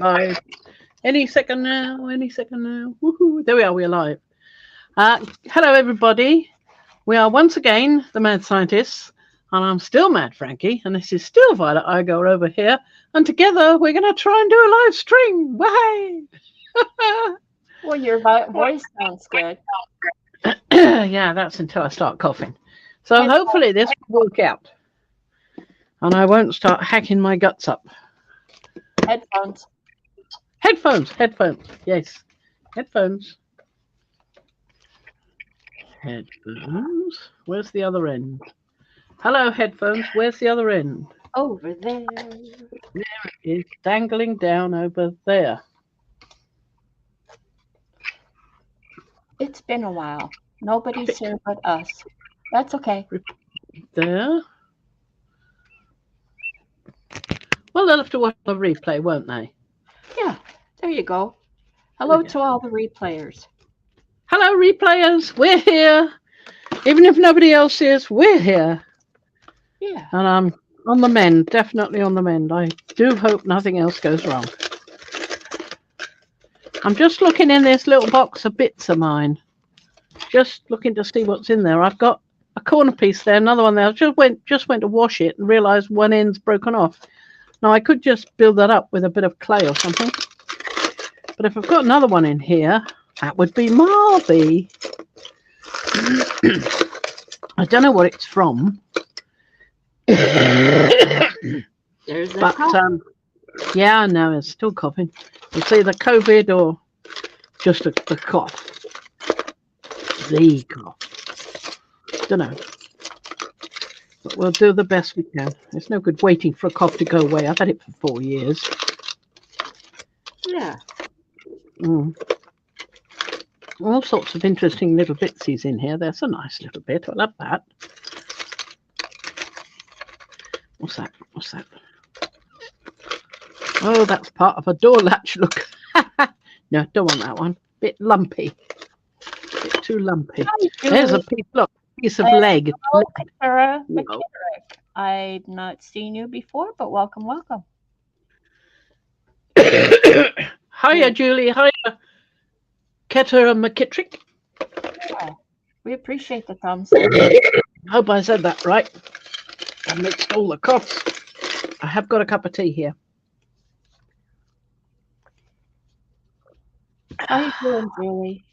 Live. Any second now, any second now. Woohoo. There we are, we're live. Hello, everybody. We are once again the Mad Scientists, and I'm still Mad Frankie, and this is still Violet Igo over here, and together we're going to try and do a live stream. Way! Well, your voice sounds good. Yeah, that's until I start coughing. So Headphones. hopefully this will work out, and I won't start hacking my guts up. Headphones. Headphones, yes. Headphones. Headphones. Where's the other end? Hello, headphones. Where's the other end? Over there. It's dangling down over there. It's been a while. Nobody's here but us. That's okay. There. Well, they'll have to watch the replay, won't they? Yeah, there you go. Hello to all the replayers. Hello, replayers. We're here. Even if nobody else is, we're here. Yeah. And I'm on the mend, definitely on the mend. I do hope nothing else goes wrong. I'm just looking in this little box of bits of mine. Just looking to see what's in there. I've got a corner piece there, another one there. I just went to wash it and realised one end's broken off. Now I could just build that up with a bit of clay or something. But if I've got another one in here, that would be Marby. I don't know what it's from. There's but yeah, I know, it's still coughing. It's either COVID or just the cough. The cough. Don't know. But we'll do the best we can. It's no good waiting for a cough to go away. I've had it for 4 years. Yeah. All sorts of interesting little bitsies in here. There's a nice little bit. I love that. What's that? What's that? Oh, that's part of a door latch. Look. No, don't want that one. Bit lumpy. Bit too lumpy. There's a piece. Look, piece of leg. Hello, Sarah McKitterick. I've not seen you before, but welcome, welcome. Hiya, Julie. Hiya, Ketter McKittrick. Yeah, we appreciate the thumbs up. Hope I said that right. I mixed all the coughs. I have got a cup of tea here. How you doing, Julie?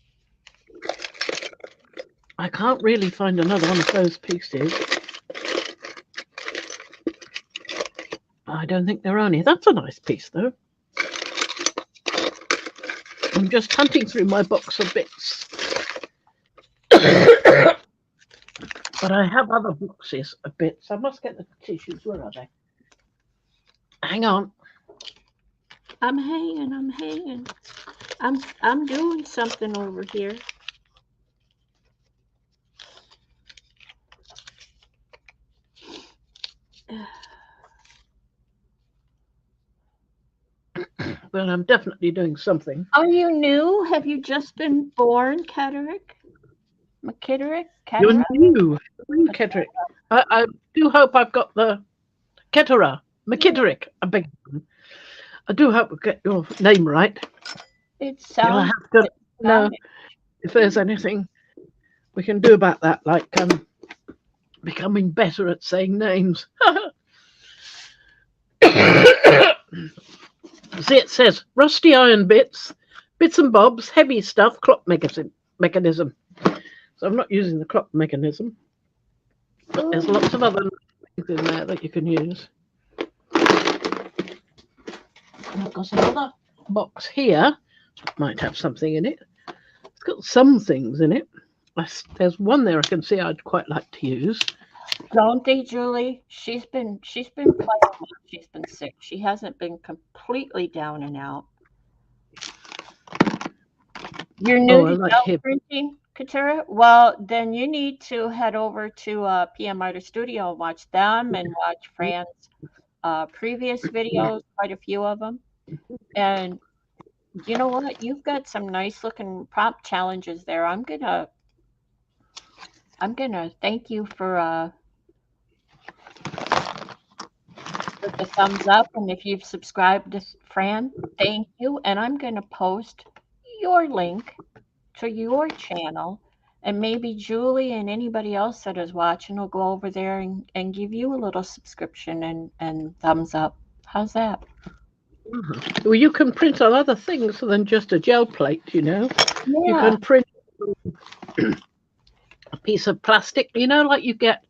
I can't really find another one of those pieces. I don't think there are any. That's a nice piece, though. I'm just hunting through my box of bits. But I have other boxes of bits. I must get the tissues. Where are they? Hang on. I'm hanging. I'm doing something over here. Well, I'm definitely doing something. Are you new? Have you just been born, Ketterick? McKitterick? You're new, Ketterick. I do hope I've got the Ketterer, McKitterick. I beg your pardon. I do hope we get your name right. It You'll sounds have to know if there's anything we can do about that, like becoming better at saying names. See, it says rusty iron bits and bobs, heavy stuff, clock mechanism. So I'm not using the clock mechanism, but there's lots of other things in there that you can use. And I've got another box here. Might have something in it. It's got some things in it. There's one there I can see I'd quite like to use. Don't they, Julie? She's been playing while she's been sick. She hasn't been completely down and out. You're new to printing, Katera? Well, then you need to head over to PM Artist Studio and watch them and watch Fran's previous videos, quite a few of them. And you know what? You've got some nice looking prompt challenges there. I'm gonna thank you for with the thumbs up. And if you've subscribed to Fran, thank you. And I'm going to post your link to your channel. And maybe Julie and anybody else that is watching will go over there and give you a little subscription and thumbs up. How's that? Well, you can print on other things than just a gel plate, you know. Yeah. You can print a piece of plastic, you know, like you get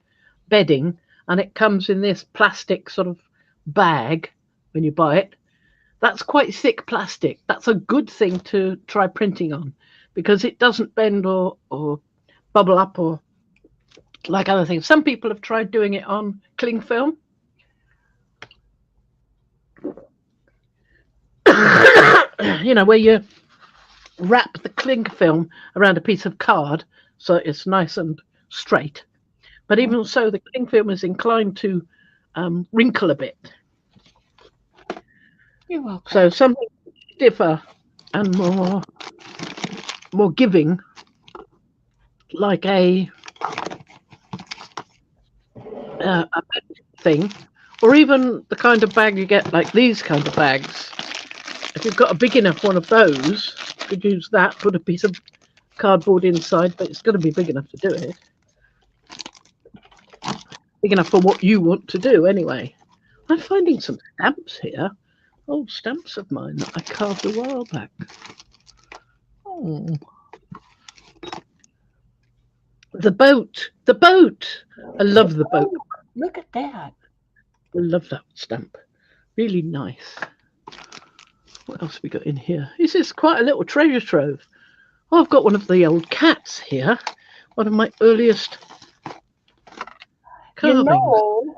bedding and it comes in this plastic sort of bag when you buy it. That's quite thick plastic. That's a good thing to try printing on because it doesn't bend or bubble up or like other things. Some people have tried doing it on cling film. You know, where you wrap the cling film around a piece of card so it's nice and straight. But even so, the cling film is inclined to wrinkle a bit. You're welcome. So something stiffer and more giving, like a thing, or even the kind of bag you get, like these kind of bags. If you've got a big enough one of those, you could use that, put a piece of cardboard inside, but it's got to be big enough to do it. Big enough for what you want to do, anyway. I'm finding some stamps here. Old stamps of mine that I carved a while back. Oh. The boat. The boat. I love the boat. Look at that. I love that stamp. Really nice. What else have we got in here? This is quite a little treasure trove. Oh, I've got one of the old cats here. One of my earliest carvings. You know,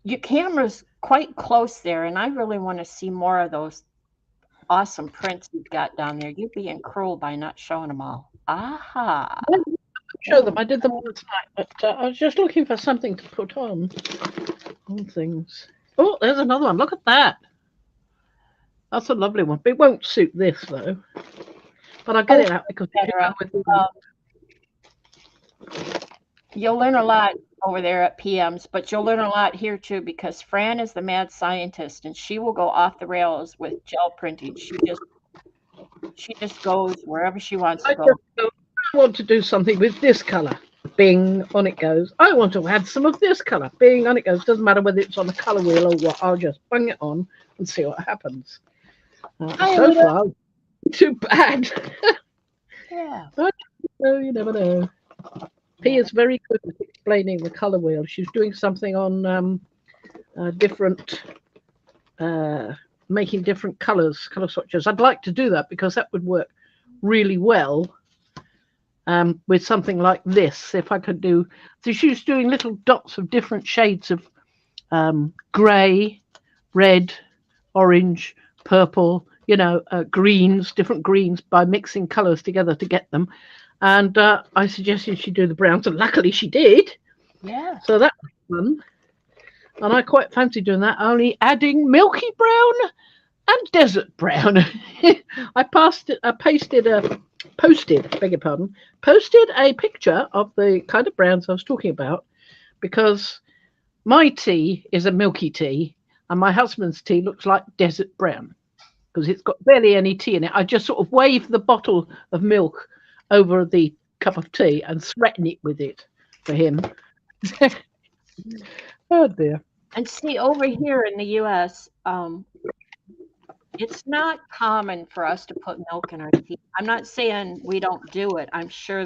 your camera's quite close there, and I really want to see more of those awesome prints you've got down there. You're being cruel by not showing them all. Aha. Show them. I did them last night, but I was just looking for something to put on things. Oh, there's another one. Look at that. That's a lovely one. It won't suit this though. But I'll get it out because you'll learn a lot over there at PM's, but you'll learn a lot here too because Fran is the mad scientist and she will go off the rails with gel printing. She just goes wherever she wants to go. I want to do something with this color. Bing, on it goes. I want to add some of this color. Bing, on it goes. Doesn't matter whether it's on the color wheel or what. I'll just bung it on and see what happens. So far, too bad. Yeah. But you never know. P is very good at explaining the color wheel. She's doing something on different, making different color swatches. I'd like to do that because that would work really well with something like this. If I could do, so she's doing little dots of different shades of grey, red, orange, purple, you know, greens, different greens by mixing colors together to get them. And I suggested she do the browns, and luckily she did. Yeah. So that was fun. And I quite fancy doing that, only adding milky brown and desert brown. I posted a picture of the kind of browns I was talking about because my tea is a milky tea and my husband's tea looks like desert brown because it's got barely any tea in it. I just sort of wave the bottle of milk over the cup of tea and threaten it with it for him. Oh dear. And see, over here in the US, it's not common for us to put milk in our tea. I'm not saying we don't do it. I'm sure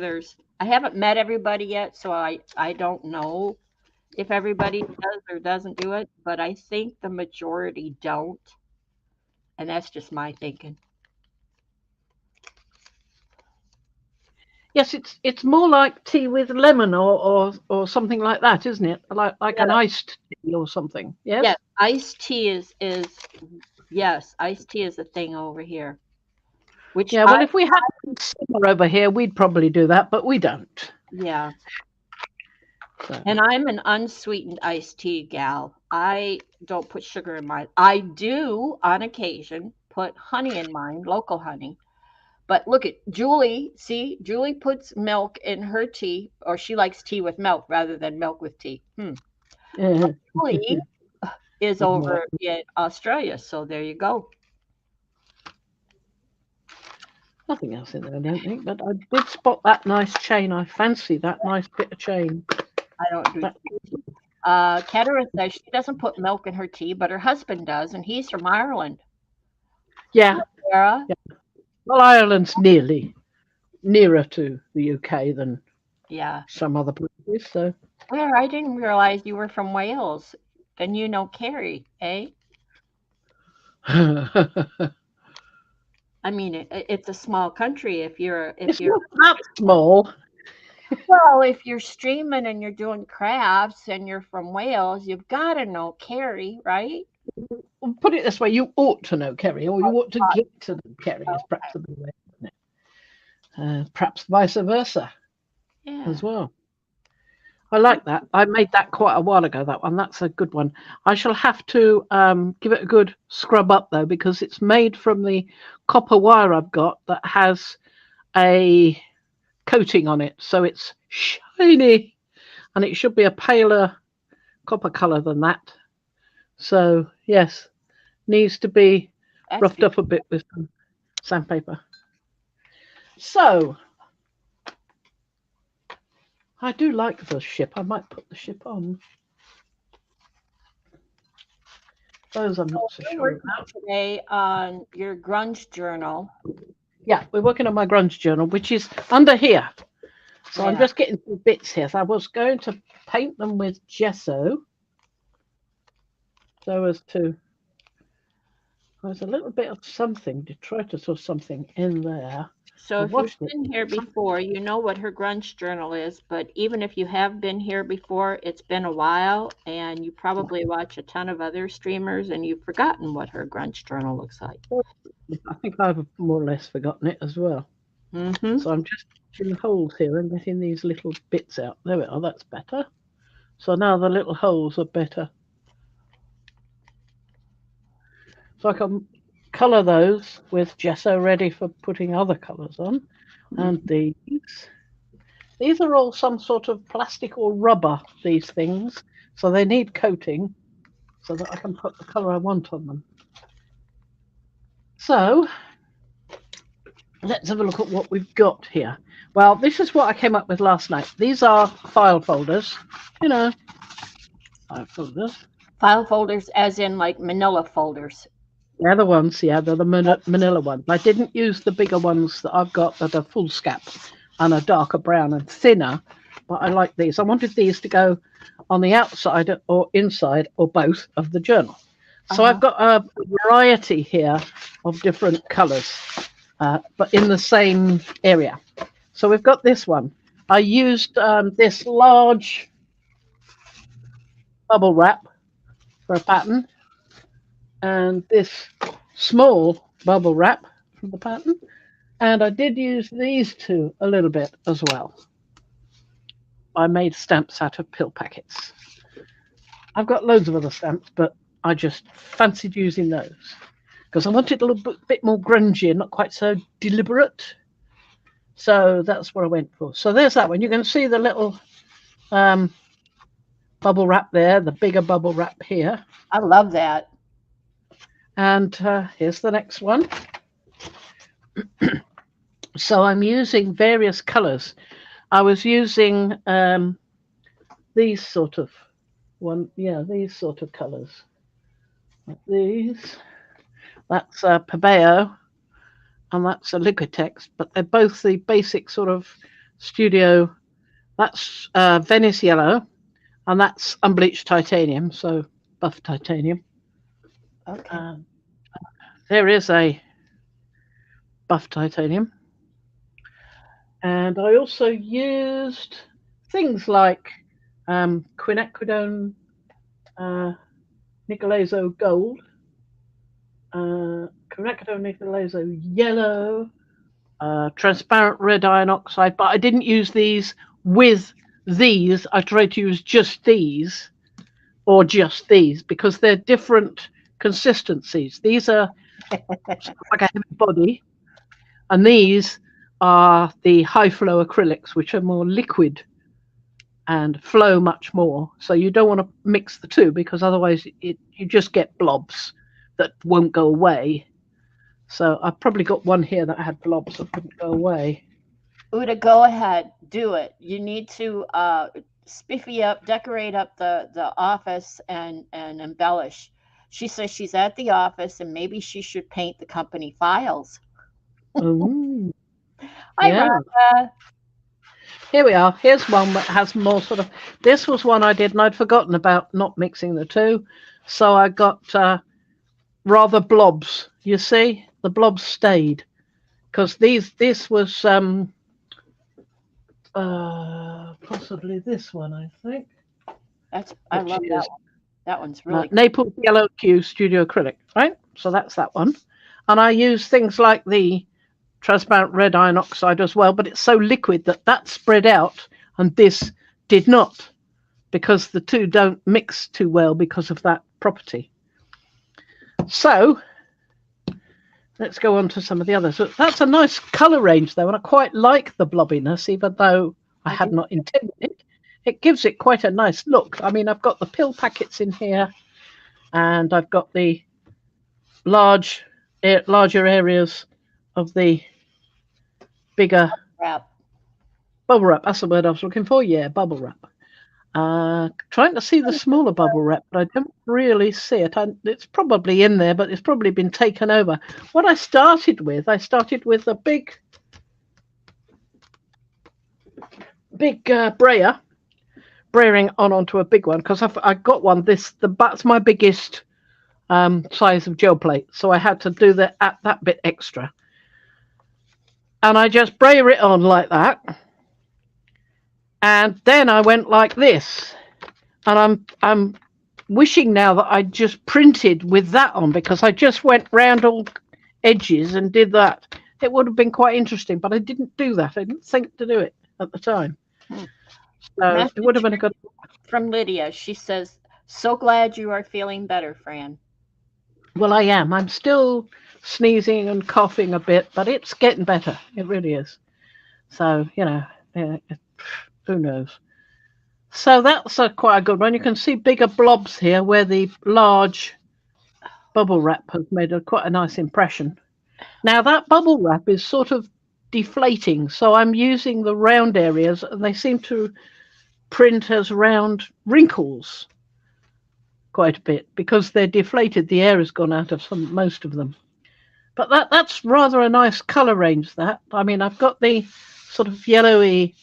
I haven't met everybody yet, so I don't know if everybody does or doesn't do it, but I think the majority don't. And that's just my thinking. Yes, it's more like tea with lemon or something like that, isn't it? Like an iced tea or something. Yes. Yeah, iced tea is yes, iced tea is a thing over here. Which well, if we had summer over here, we'd probably do that, but we don't. Yeah. So. And I'm an unsweetened iced tea gal. I don't put sugar in mine. I do on occasion put honey in mine, local honey. But look at Julie. See, Julie puts milk in her tea, or she likes tea with milk rather than milk with tea. Julie is over in Australia. So there you go. Nothing else in there, I don't think. But I did spot that nice chain. I fancy that nice bit of chain. I don't do. Ketera says she doesn't put milk in her tea, but her husband does, and he's from Ireland. Yeah. Yeah. Well, Ireland's nearer to the UK than some other places. So. Well, I didn't realize you were from Wales. Then you know Kerry, eh? I mean, it's a small country. It's not that small. Well, if you're streaming and you're doing crafts and you're from Wales, you've got to know Kerry, right? Well, put it this way: you ought to know Kerry, or you ought to get to know Kerry. Is perhaps the way, isn't it? Perhaps vice versa, as well. I like that. I made that quite a while ago, that one. That's a good one. I shall have to give it a good scrub up, though, because it's made from the copper wire I've got that has a coating on it. So it's shiny, and it should be a paler copper colour than that. So, yes, needs to be roughed up a bit with some sandpaper. So, I do like the ship. I might put the ship on. Those I'm not so sure about. Today on your Grunge Journal. Yeah, we're working on my Grunge Journal, which is under here. So I'm just getting some bits here. So I was going to paint them with gesso. So as to, there's a little bit of something, detritus or something in there. So if you've been here before, you know what her Grunge Journal is, but even if you have been here before, it's been a while, and you probably watch a ton of other streamers, and you've forgotten what her Grunge Journal looks like. I think I've more or less forgotten it as well. Mm-hmm. So I'm just in holes here and getting these little bits out. There we are, that's better. So now the little holes are better. So I can colour those with gesso ready for putting other colours on. And these are all some sort of plastic or rubber, these things. So they need coating so that I can put the colour I want on them. So let's have a look at what we've got here. Well, this is what I came up with last night. These are file folders, file folders. File folders as in like manila folders. They're the ones, they're the manila ones. I didn't use the bigger ones that I've got that are foolscap and are darker brown and thinner, but I like these. I wanted these to go on the outside or inside or both of the journal. So I've got a variety here of different colours, but in the same area. So we've got this one. I used this large bubble wrap for a pattern, and this small bubble wrap for the pattern, and I did use these two a little bit as well. I made stamps out of pill packets. I've got loads of other stamps, but I just fancied using those because I wanted a little bit more grungy, not quite so deliberate. So that's what I went for. So there's that one. You can see the little bubble wrap there, the bigger bubble wrap here. I love that. And here's the next one. So I'm using various colors. I was using these sort of these sort of colors. Like these. That's Pabeo, and that's a Liquitex, but they're both the basic sort of studio. That's Venice yellow, and that's unbleached titanium, so buff titanium. Okay. There is a buff titanium. And I also used things like quinacridone Nicolazo gold, quinacridone Nicolazo yellow, transparent red iron oxide, but I didn't use these with these. I tried to use just these or just these because they're different consistencies. These are like a heavy body, and these are the high flow acrylics, which are more liquid and flow much more. So you don't want to mix the two because otherwise you just get blobs that won't go away. So I've probably got one here that had blobs that wouldn't go away. Uda, go ahead, do it. You need to spiffy up, decorate up the office and embellish. She says she's at the office and maybe she should paint the company files. Ooh, Hi, yeah. Rhonda. Here we are. Here's one that has more sort of. This was one I did, and I'd forgotten about not mixing the two. So I got rather blobs. You see, the blobs stayed because this was possibly this one, I think. I love that one. That one's really cool. Naples Yellow Q Studio Acrylic, right? So that's that one. And I use things like the transparent red iron oxide as well, but it's so liquid that spread out and this did not, because the two don't mix too well because of that property. So let's go on to some of the others. So that's a nice colour range though, and I quite like the blobbiness, even though I had not intended it. It gives it quite a nice look. I mean, I've got the pill packets in here, and I've got the larger areas of the bigger bubble wrap. That's the word I was looking for. Yeah, bubble wrap. Trying to see the smaller bubble wrap, but I don't really see it. It's probably in there, but it's probably been taken over. What I started with a big brayering onto a big one because I got one. That's my biggest size of gel plate, so I had to do that bit extra. And I just brayer it on like that. And then I went like this. And I'm wishing now that I just printed with that on because I just went round all edges and did that. It would have been quite interesting, but I didn't do that. I didn't think to do it at the time. So it would have been a good. From Lydia, she says, "So glad you are feeling better, Fran." Well, I am. I'm still sneezing and coughing a bit, but it's getting better. It really is. So, who knows? So that's quite a good one. You can see bigger blobs here where the large bubble wrap has made quite a nice impression. Now that bubble wrap is sort of deflating, so I'm using the round areas and they seem to print as round wrinkles quite a bit because they're deflated. The air has gone out of most of them. But that's rather a nice colour range, that. I mean, I've got the sort of yellowy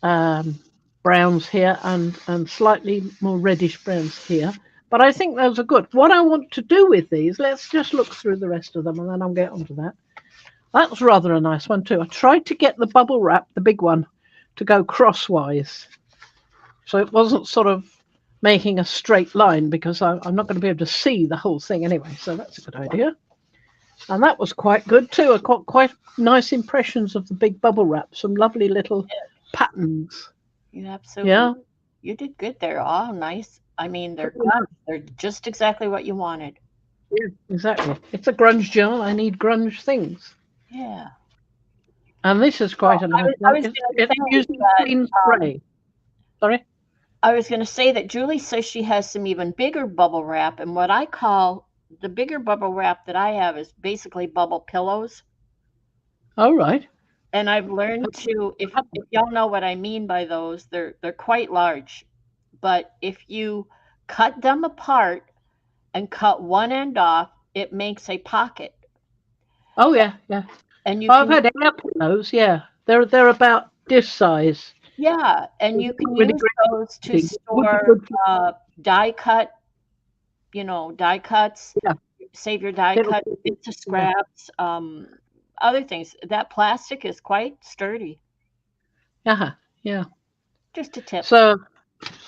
browns here and slightly more reddish browns here. But I think those are good. What I want to do with these, let's just look through the rest of them and then I'll get onto that. That's rather a nice one too. I tried to get the bubble wrap, the big one, to go crosswise. So it wasn't sort of making a straight line because I'm not going to be able to see the whole thing anyway. So that's a good idea. And that was quite good too. I got quite nice impressions of the big bubble wrap, some lovely little patterns. You absolutely. Yeah. You did good there. Oh, nice. I mean, they're good. They're just exactly what you wanted. Yeah, exactly. It's a grunge journal. I need grunge things. Yeah. And this is quite a nice one. It's using clean spray. Sorry? I was going to say that Julie says she has some even bigger bubble wrap, and what I call the bigger bubble wrap that I have is basically bubble pillows. All right. And I've learned to, if y'all know what I mean by those, they're quite large. But if you cut them apart and cut one end off, it makes a pocket. Oh yeah, yeah. And I've had air pillows. Yeah, they're about this size. Yeah, and you can use those to store die cuts. Yeah. Save your die cut into scraps. Other things. That plastic is quite sturdy. Yeah. Just a tip. So,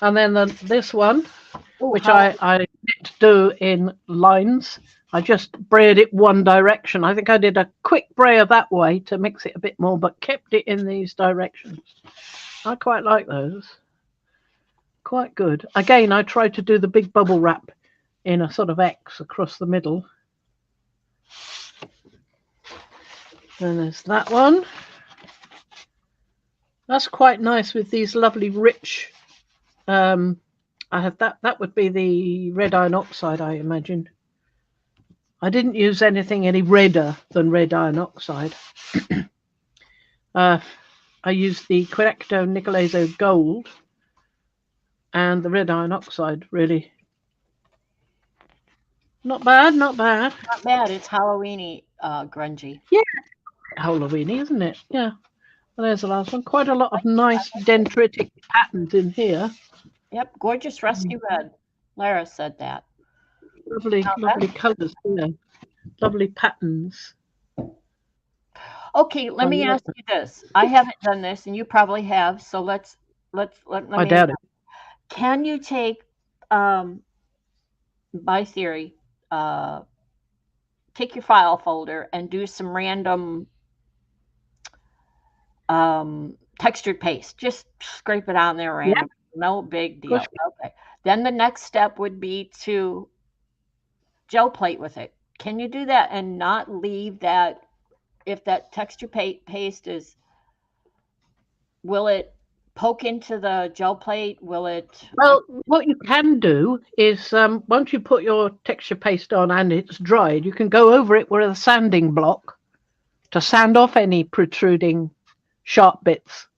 and then this one, which I do in lines. I just brayed it one direction. I think I did a quick brayer that way to mix it a bit more, but kept it in these directions. I quite like those. Quite good. Again, I tried to do the big bubble wrap in a sort of X across the middle. Then there's that one. That's quite nice with these lovely rich. I have that would be the red iron oxide, I imagine. I didn't use anything any redder than red iron oxide. Uh, I used the Querecto Nicolazo Gold and the red iron oxide, really. Not bad, not bad. Not bad. It's Halloweeny, grungy. Yeah, Halloweeny, isn't it? Yeah. Well, there's the last one. Quite a lot of nice dendritic patterns in here. Yep, gorgeous rusty red. Lara said that. Lovely, lovely colours here. Lovely patterns. Okay, let me ask you this. I haven't done this, and you probably have. So let I me. doubt it. Can you take, by theory, take your file folder and do some random textured paste? Just scrape it on there random. Yeah. No big deal. Okay. Then the next step would be to gel plate with it. Can you do that and not leave that? If that texture paste is, will it poke into the gel plate? Will it? Well, what you can do is once you put your texture paste on and it's dried, you can go over it with a sanding block to sand off any protruding sharp bits.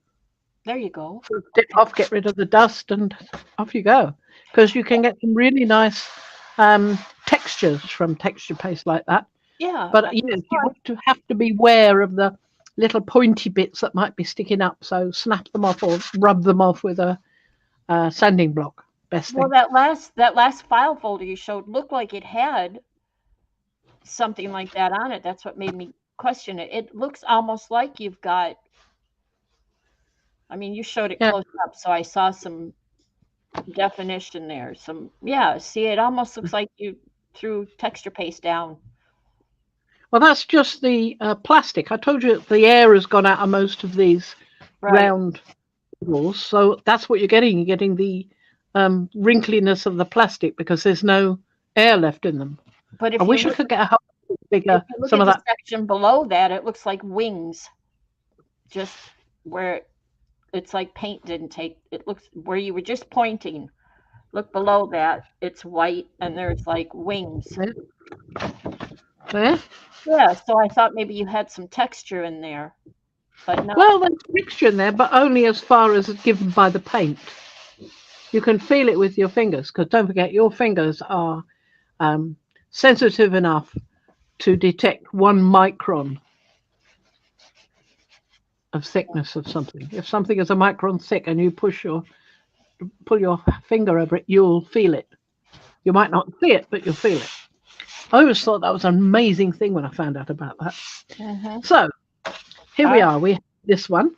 There you go. Dip off, get rid of the dust, and off you go. Because you can get some really nice textures from texture paste like that. Yeah. But yes, you have to be aware of the little pointy bits that might be sticking up. So snap them off or rub them off with a sanding block. Best thing. Well, that last file folder you showed looked like it had something like that on it. That's what made me question it. It looks almost like you've got. I mean, you showed it close up, so I saw some definition there. See, it almost looks like you threw texture paste down. Well, that's just the plastic. I told you the air has gone out of most of these round balls, so that's what you're getting. You're getting the wrinkliness of the plastic because there's no air left in them. But if I wish I could get a whole bigger. If you look some at of the section below that, it looks like wings. Just where it's like paint didn't take. It looks where you were just pointing. Look below that. It's white and there's like wings. There? Yeah, so I thought maybe you had some texture in there. But no. Well, there's texture in there, but only as far as it's given by the paint. You can feel it with your fingers, because don't forget, your fingers are sensitive enough to detect 1 micron of thickness of something. If something is a micron thick and you pull your finger over it, you'll feel it. You might not see it, but you'll feel it. I always thought that was an amazing thing when I found out about that. Mm-hmm. So here we are. We have this one,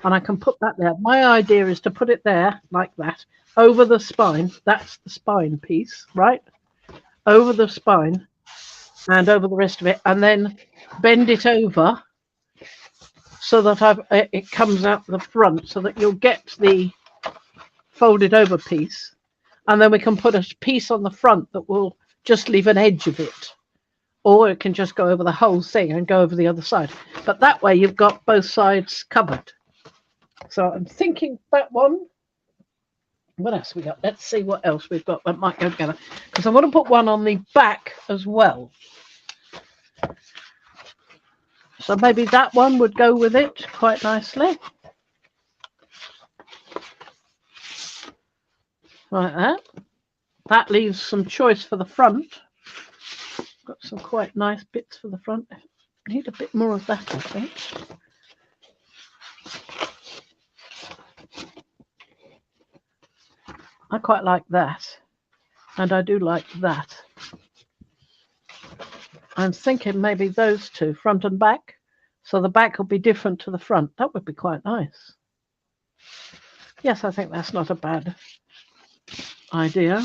and I can put that there. My idea is to put it there like that over the spine. That's the spine piece, right? Over the spine and over the rest of it, and then bend it over so that it comes out the front, so that you'll get the folded over piece, and then we can put a piece on the front that will just leave an edge of it, or it can just go over the whole thing and go over the other side. But that way you've got both sides covered. So I'm thinking that one. What else we got? Let's see what else we've got that might go together, because I want to put one on the back as well. So maybe that one would go with it quite nicely. Like that. That leaves some choice for the front. Got some quite nice bits for the front. I need a bit more of that, I think. I quite like that. And I do like that. I'm thinking maybe those two, front and back. So the back will be different to the front. That would be quite nice. Yes, I think that's not a bad idea.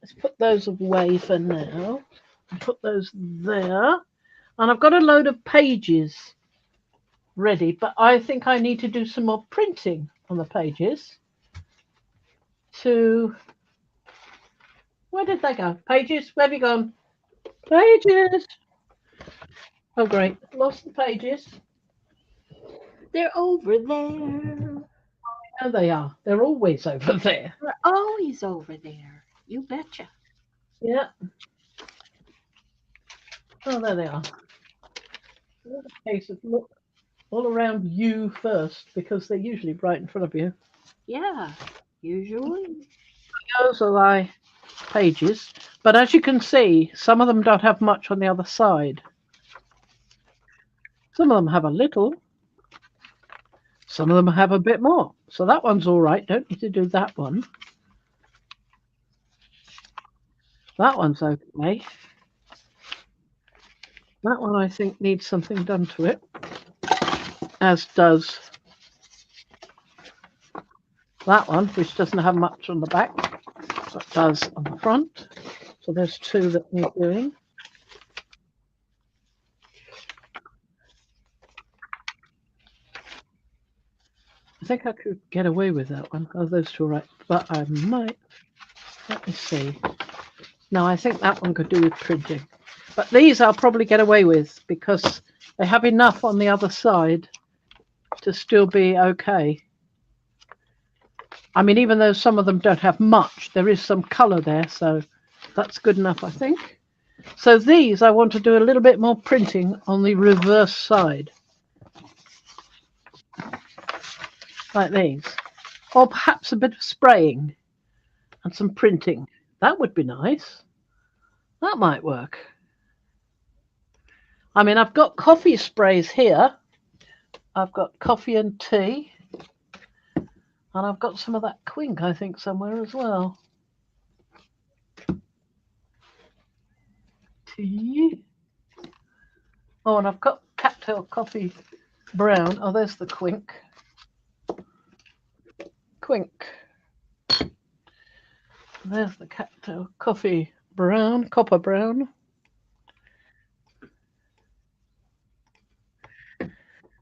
Let's put those away for now. And put those there. And I've got a load of pages ready, but I think I need to do some more printing on the pages. Where did they go? Pages? Where have you gone? Pages. Oh, great. Lost the pages. They're over there. There they are. They're always over there. They're always over there. You betcha. Yeah. Oh, there they are. Case of look all around you first, because they're usually right in front of you. Yeah, usually. Those are my pages, but as you can see, some of them don't have much on the other side. Some of them have a little. Some of them have a bit more. So that one's all right. Don't need to do that one. That one's okay. That one I think needs something done to it, as does that one, which doesn't have much on the back, but does on the front. So there's two that need doing. I think I could get away with that one. Oh, those two are right. But I might. Let me see. No, I think that one could do with printing. But these I'll probably get away with because they have enough on the other side to still be okay. I mean, even though some of them don't have much, there is some colour there, so that's good enough, I think. So these, I want to do a little bit more printing on the reverse side. Like these. Or perhaps a bit of spraying and some printing. That would be nice. That might work. I mean, I've got coffee sprays here. I've got coffee and tea. And I've got some of that quink, I think, somewhere as well. Tea. Oh, and I've got cattail coffee brown. Oh, there's the quink. Quink. There's the cattail coffee brown, copper brown.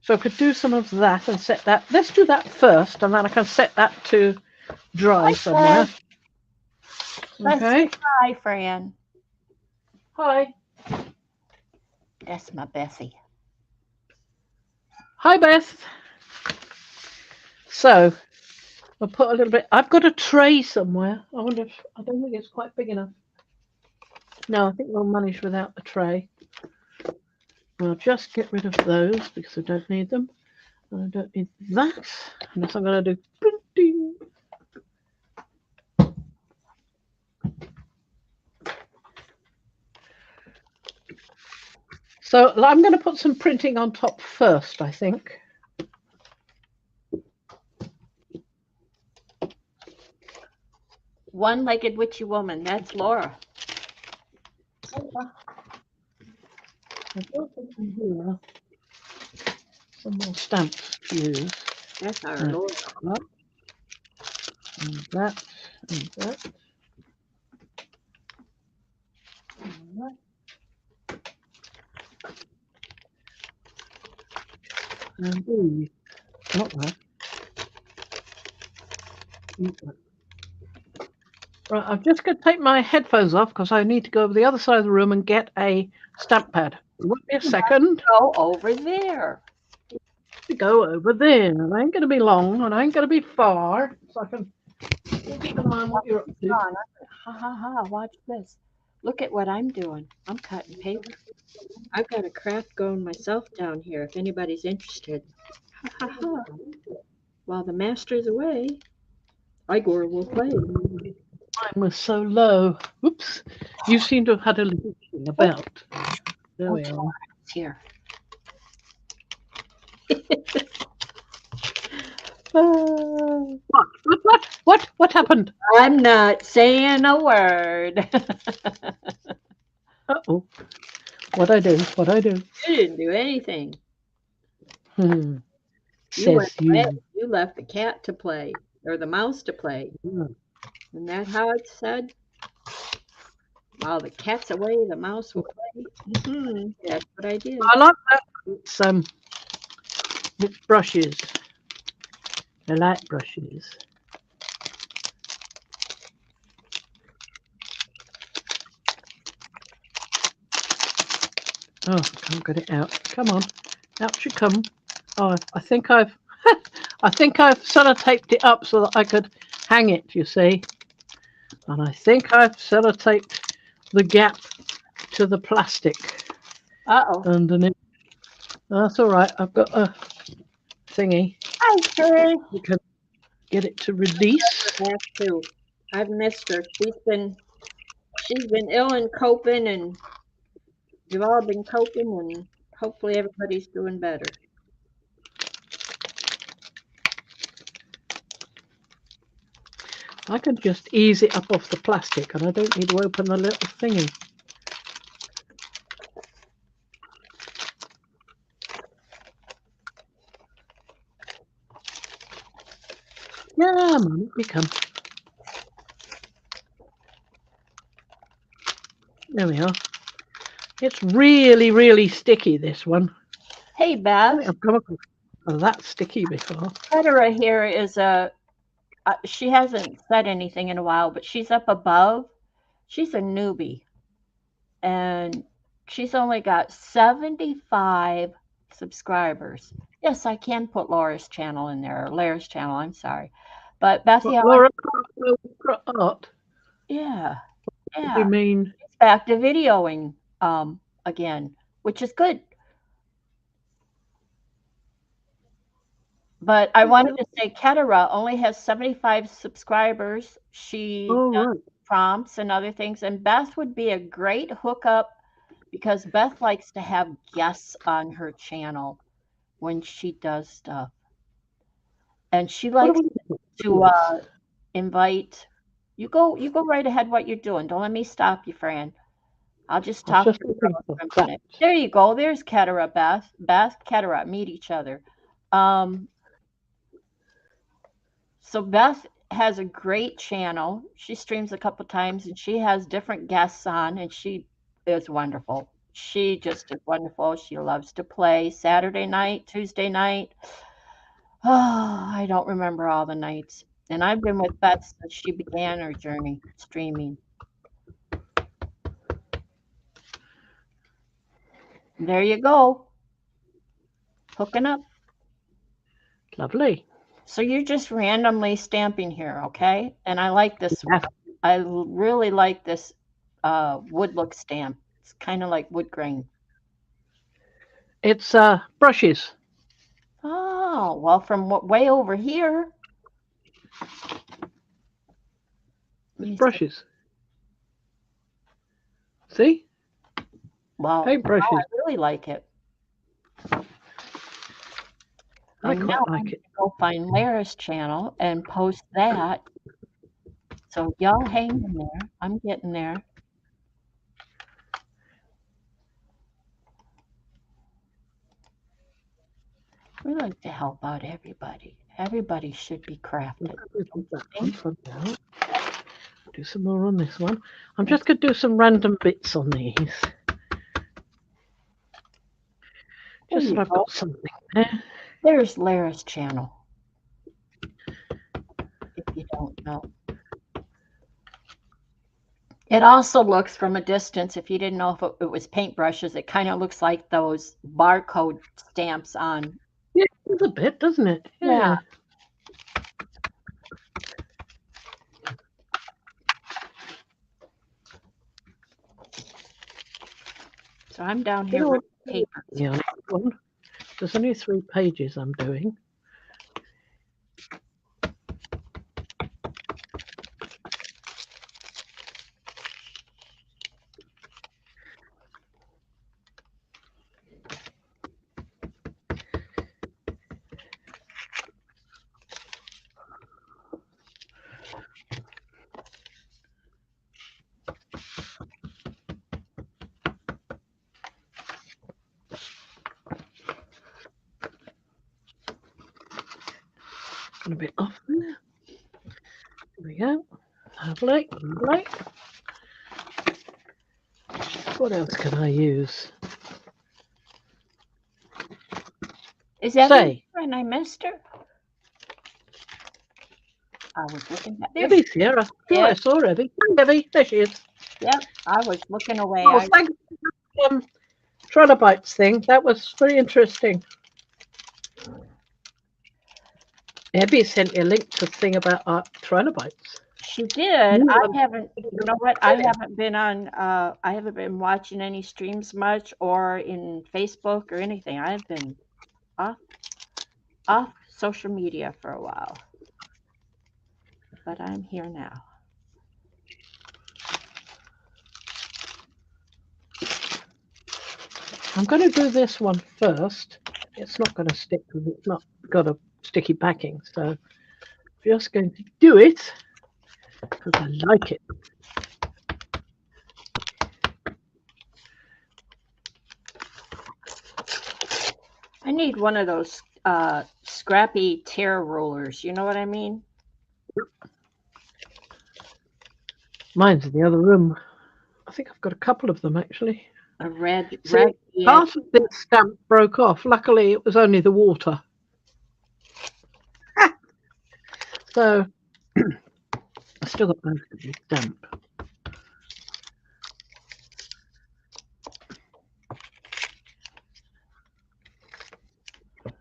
So I could do some of that and set that. Let's do that first, and then I can set that to dry somewhere. Okay. Hi, Fran. Hi. That's my Bessie. Hi, Beth. So I'll put a little bit. I've got a tray somewhere. I wonder if I don't think it's quite big enough. No, I think we'll manage without the tray. I'll just get rid of those because I don't need them. And I don't need that unless I'm going to do printing. So I'm going to put some printing on top first, I think. One-legged witchy woman. That's Laura. I've got something here. Some more stamps to use. That's our Laura. And that, and that. And that. And these. Not that. Right, I'm just going to take my headphones off because I need to go over the other side of the room and get a stamp pad. Wait a second. Go over there. Go over there. It ain't going to be long and I ain't going to be far. So I can keep in mind what you're up to. Ha ha ha. Watch this. Look at what I'm doing. I'm cutting paper. I've got a craft going myself down here if anybody's interested. Ha ha ha. While the master's away, Igor will play. Mine was so low. Oops. You seem to have had a little thing about. There we are. It's here. What happened? I'm not saying a word. Uh-oh. What I do? You didn't do anything. Says you. You left the cat to play, or the mouse to play. Isn't that how it's said? While the cat's away, the mouse will play. That's what I did. I like that. It's brushes. I like brushes. Oh, I can't get it out. Come on. Out you come. Oh, I think I've I think I've sellotaped it up so that I could hang it, you see. And I think I've sellotaped the gap to the plastic Uh-oh. underneath. That's all right. I've got a thingy. Hi, Terry. You can get it to release. Back too. I've missed her. She's been ill and coping, and we've all been coping, and hopefully everybody's doing better. I can just ease it up off the plastic, and I don't need to open the little thingy. Yeah, Mum, you come. There we are. It's really, really sticky, this one. Hey, I Beth. think I've come across that sticky before. Federa here is she hasn't said anything in a while, but she's up above. She's a newbie, and she's only got 75 subscribers. Yes, I can put Laura's channel in there, or Lara's channel, I'm sorry. But Bethy, Laura Art? yeah. What do you mean? It's back to videoing again, which is good. But I wanted to say Ketera only has 75 subscribers. She does prompts and other things. And Beth would be a great hookup because Beth likes to have guests on her channel when she does stuff. And she likes to invite you go right ahead what you're doing. Don't let me stop you, Fran. I'll just talk to you for a minute. There you go. There's Ketera, Beth. Beth, Ketera, meet each other. So Beth has a great channel. She streams a couple times and she has different guests on, and she is wonderful. She just is wonderful. She loves to play Saturday night, Tuesday night. Oh, I don't remember all the nights. And I've been with Beth since she began her journey streaming. There you go. Hooking up. Lovely. So you're just randomly stamping here, okay? And I like this one. I really like this wood look stamp. It's kind of like wood grain. It's brushes. Oh, well, from way over here. It's brushes. See? Well, paint brushes. I really like it. I quite like it. Go find Lara's channel and post that. So y'all hang in there. I'm getting there. We like to help out everybody. Everybody should be crafted. Do some more on this one. I'm just going to do some random bits on these. Just so I've got something there. There's Lara's channel. If you don't know. It also looks from a distance, if you didn't know if it was paintbrushes, it kind of looks like those barcode stamps on. Yeah, it's a bit, doesn't it? Yeah. So I'm down here with paper. Yeah, one. There's only 3 pages I'm doing. A bit off there. There we go. Lovely, lovely. What else can I use? Is that when I missed her? I was looking at Debbie's here. I saw Debbie. Debbie, there she is. Yep, I was looking away. Oh, thanks for the trilobites thing. That was very interesting. Abby sent me a link to thing about trilobites. She did. I haven't. You know what? I haven't been on. I haven't been watching any streams much, or in Facebook or anything. I've been off social media for a while, but I'm here now. I'm going to do this one first. It's not going to stick because it's not got a sticky backing. So I'm just going to do it because I like it. I need one of those scrappy tear rollers. You know what I mean? Mine's in the other room. I think I've got a couple of them actually. A red. Part of this stamp broke off. Luckily, it was only the water. So I still got most of the stamp.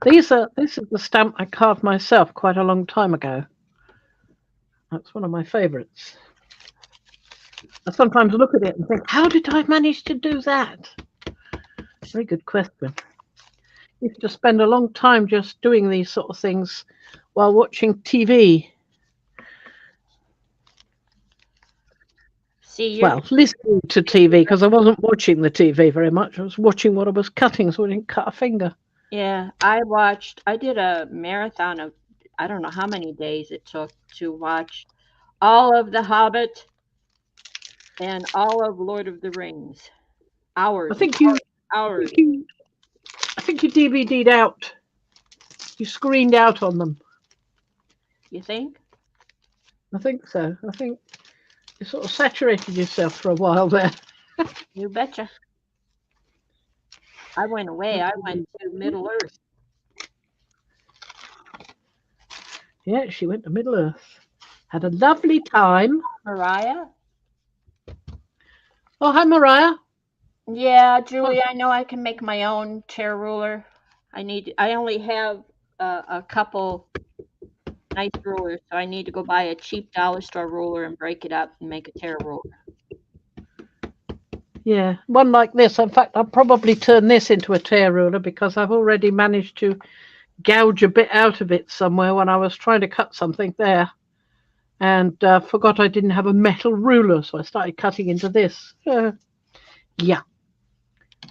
This is the stamp I carved myself quite a long time ago. That's one of my favourites. I sometimes look at it and think, how did I manage to do that? Very good question. You have to spend a long time just doing these sort of things while watching TV. Well, listening to TV because I wasn't watching the TV very much. I was watching what I was cutting so I didn't cut a finger. Yeah, I did a marathon of, I don't know how many days it took to watch all of The Hobbit and all of Lord of the Rings. Hours. I think you DVD'd out. You screened out on them. You think? I think so. I think you sort of saturated yourself for a while there. You betcha. I went away. I went to Middle Earth. Yeah, she went to Middle Earth. Had a lovely time. Mariah? Oh, hi, Mariah. Yeah, Julie, I know I can make my own tear ruler. I only have a couple nice rulers, so I need to go buy a cheap dollar store ruler and break it up and make a tear ruler. Yeah, one like this. In fact, I'll probably turn this into a tear ruler because I've already managed to gouge a bit out of it somewhere when I was trying to cut something there and forgot I didn't have a metal ruler, so I started cutting into this. Yeah,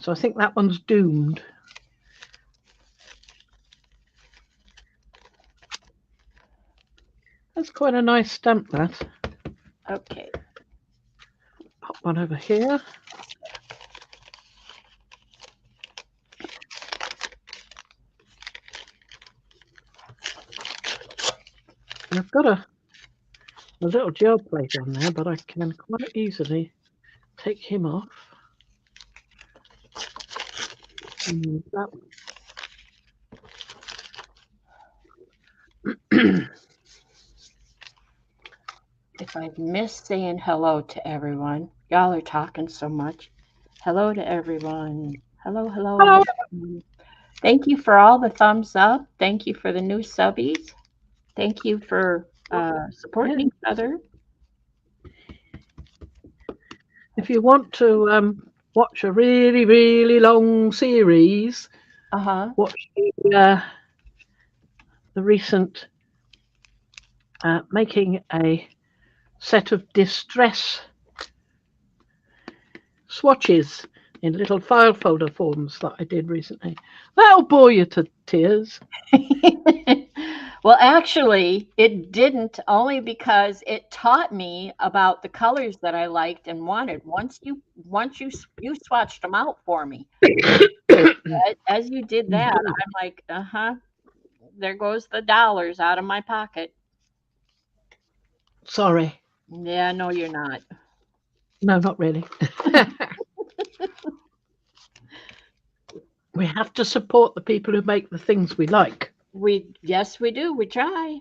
so I think that one's doomed. That's quite a nice stamp, that. Okay. Pop one over here. I've got a little gel plate on there, but I can quite easily take him off. And that one. If I've missed saying hello to everyone, y'all are talking so much. Hello to everyone. Hello, hello. Hello. Thank you for all the thumbs up. Thank you for the new subbies. Thank you for supporting each other. If you want to watch a really, really long series, watch the recent making a set of distress swatches in little file folder forms that I did recently. That'll bore you to tears. Well, actually, it didn't, only because it taught me about the colors that I liked and wanted. Once you swatched them out for me. As you did that, I'm like, there goes the dollars out of my pocket. Sorry. Yeah, no, you're not. No, not really. We have to support the people who make the things we like. Yes, we do. We try.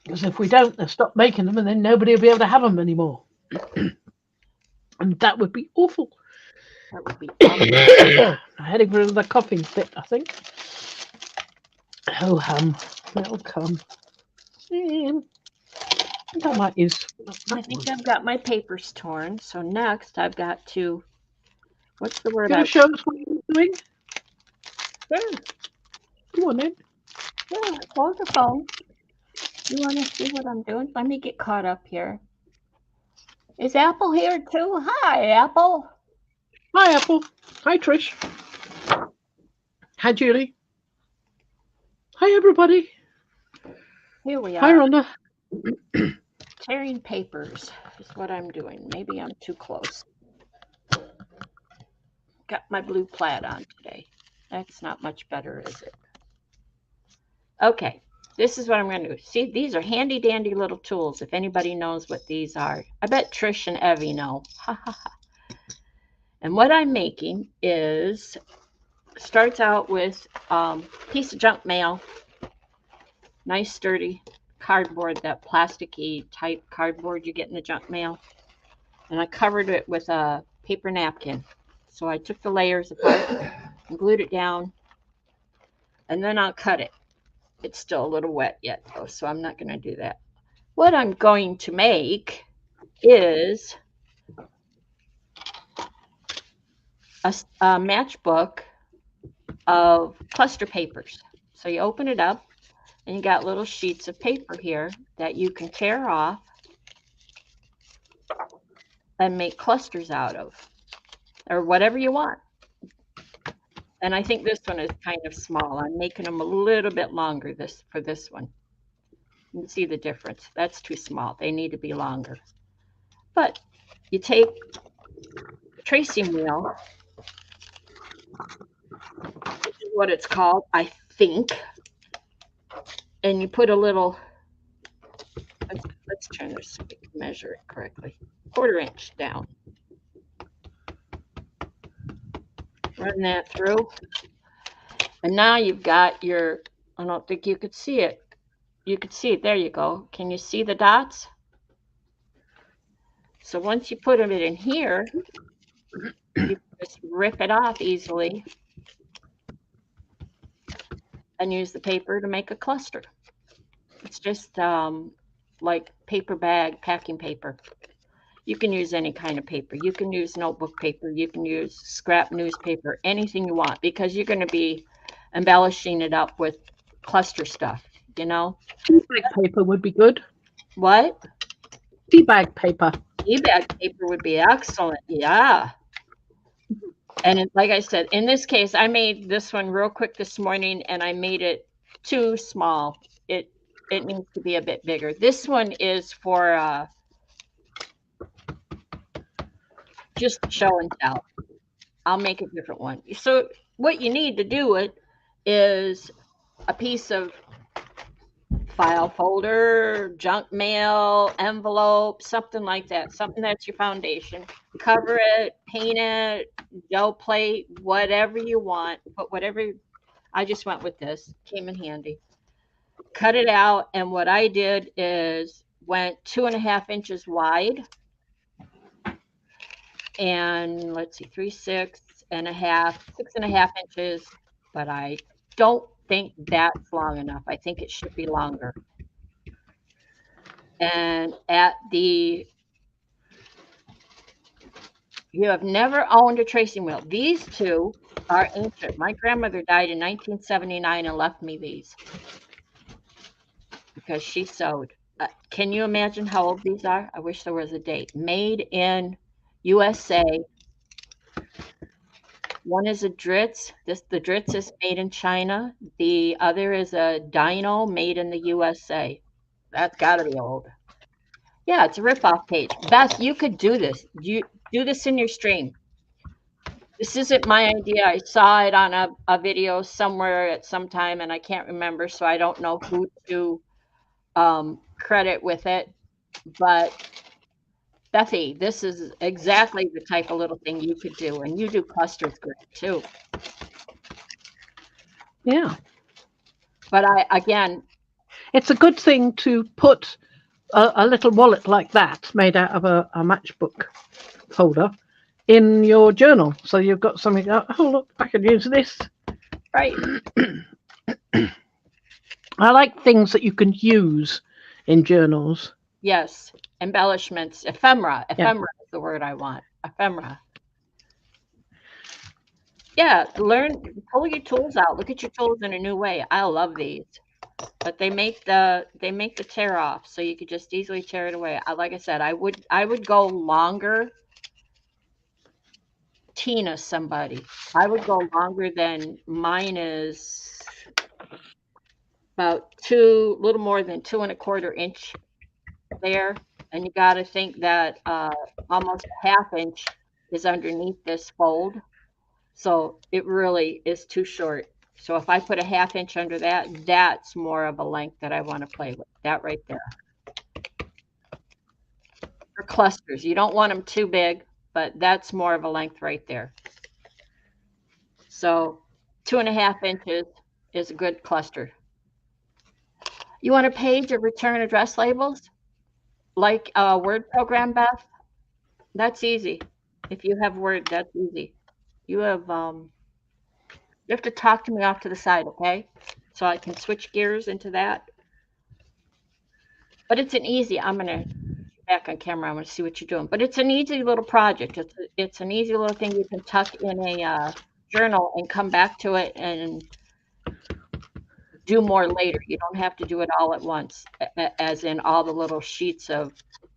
Because if we don't, they'll stop making them and then nobody will be able to have them anymore. And that would be awful. That would be awful. I'm heading for the coughing fit, I think. Oh, they'll come. I think I might use I think I've got my papers torn. So next I've got to, what's the word? Going to show us what you're doing? Sure. Go on then. Yeah, hold the phone. You want to see what I'm doing? Let me get caught up here. Is Apple here too? Hi, Apple. Hi, Apple. Hi, Trish. Hi, Julie. Hi, everybody. Here we Hi, are. Rhonda. Tearing papers is what I'm doing. Maybe I'm too close. Got my blue plaid on today. That's not much better, is it? Okay, this is what I'm going to do. See, these are handy dandy little tools, if anybody knows what these are. I bet Trish and Evie know. And what I'm making is, starts out with a piece of junk mail, nice sturdy cardboard, that plasticky type cardboard you get in the junk mail. And I covered it with a paper napkin. So I took the layers apart and glued it down, and then I'll cut it. It's still a little wet yet, though, so I'm not going to do that. What I'm going to make is a matchbook of cluster papers. So you open it up, and you got little sheets of paper here that you can tear off and make clusters out of, or whatever you want. And I think this one is kind of small. I'm making them a little bit longer for this one. You can see the difference. That's too small. They need to be longer. But you take the tracing wheel, which is what it's called, I think, and you put a little, let's turn this so we can measure it correctly, 1/4 inch down. Run that through. And now you've got your, I don't think you could see it. You could see it. There you go. Can you see the dots? So once you put them in here, you can just rip it off easily and use the paper to make a cluster. It's just like paper bag packing paper. You can use any kind of paper. You can use notebook paper. You can use scrap newspaper, anything you want, because you're going to be embellishing it up with cluster stuff, you know? Tea bag paper would be good. What? Tea bag paper. Tea bag paper would be excellent. Yeah. And like I said, in this case, I made this one real quick this morning, and I made it too small. It needs to be a bit bigger. This one is for just show and tell. I'll make a different one. So what you need to do it is a piece of file folder, junk mail, envelope, something like that. Something that's your foundation. Cover it, paint it, gel plate, whatever you want. But whatever, I just went with this. Came in handy. Cut it out, and what I did is went 2.5 inches wide. And let's see, 3, 6.5 inches, but I don't think that's long enough. I think it should be longer. And you have never owned a tracing wheel. These two are ancient. My grandmother died in 1979 and left me these because she sewed. Can you imagine how old these are? I wish there was a date. Made in USA. One is a Dritz. The Dritz is made in China. The other is a Dino made in the USA. That's got to be old. Yeah, it's a rip-off page. Beth, you could do this. You do this in your stream. This isn't my idea. I saw it on a video somewhere at some time, and I can't remember, so I don't know who to credit with it. But Bethy, this is exactly the type of little thing you could do, and you do clusters great too. Yeah. But again, it's a good thing to put a little wallet like that made out of a matchbook folder in your journal. So you've got something, oh, look, I could use this. Right. I like things that you can use in journals. Yes, embellishments, ephemera. Yeah. Ephemera is the word I want. Ephemera. Yeah, pull your tools out. Look at your tools in a new way. I love these. But they make the tear off, so you could just easily tear it away. Like I said, I would go longer. Tina, somebody. I would go longer than mine is about little more than 2¼ inch there. And you got to think that almost a ½ inch is underneath this fold. So it really is too short. So if I put a ½ inch under that, that's more of a length that I want to play with. That right there. For clusters, you don't want them too big, but that's more of a length right there. So 2½ inches is a good cluster. You want a page of return address labels? Like a Word program, Beth? That's easy. If you have Word, that's easy. You have to talk to me off to the side, okay? So I can switch gears into that. But it's an easy, I'm going to back on camera. I want to see what you're doing. But it's an easy little project. It's an easy little thing you can tuck in a journal and come back to it and do more later. You don't have to do it all at once, as in all the little sheets of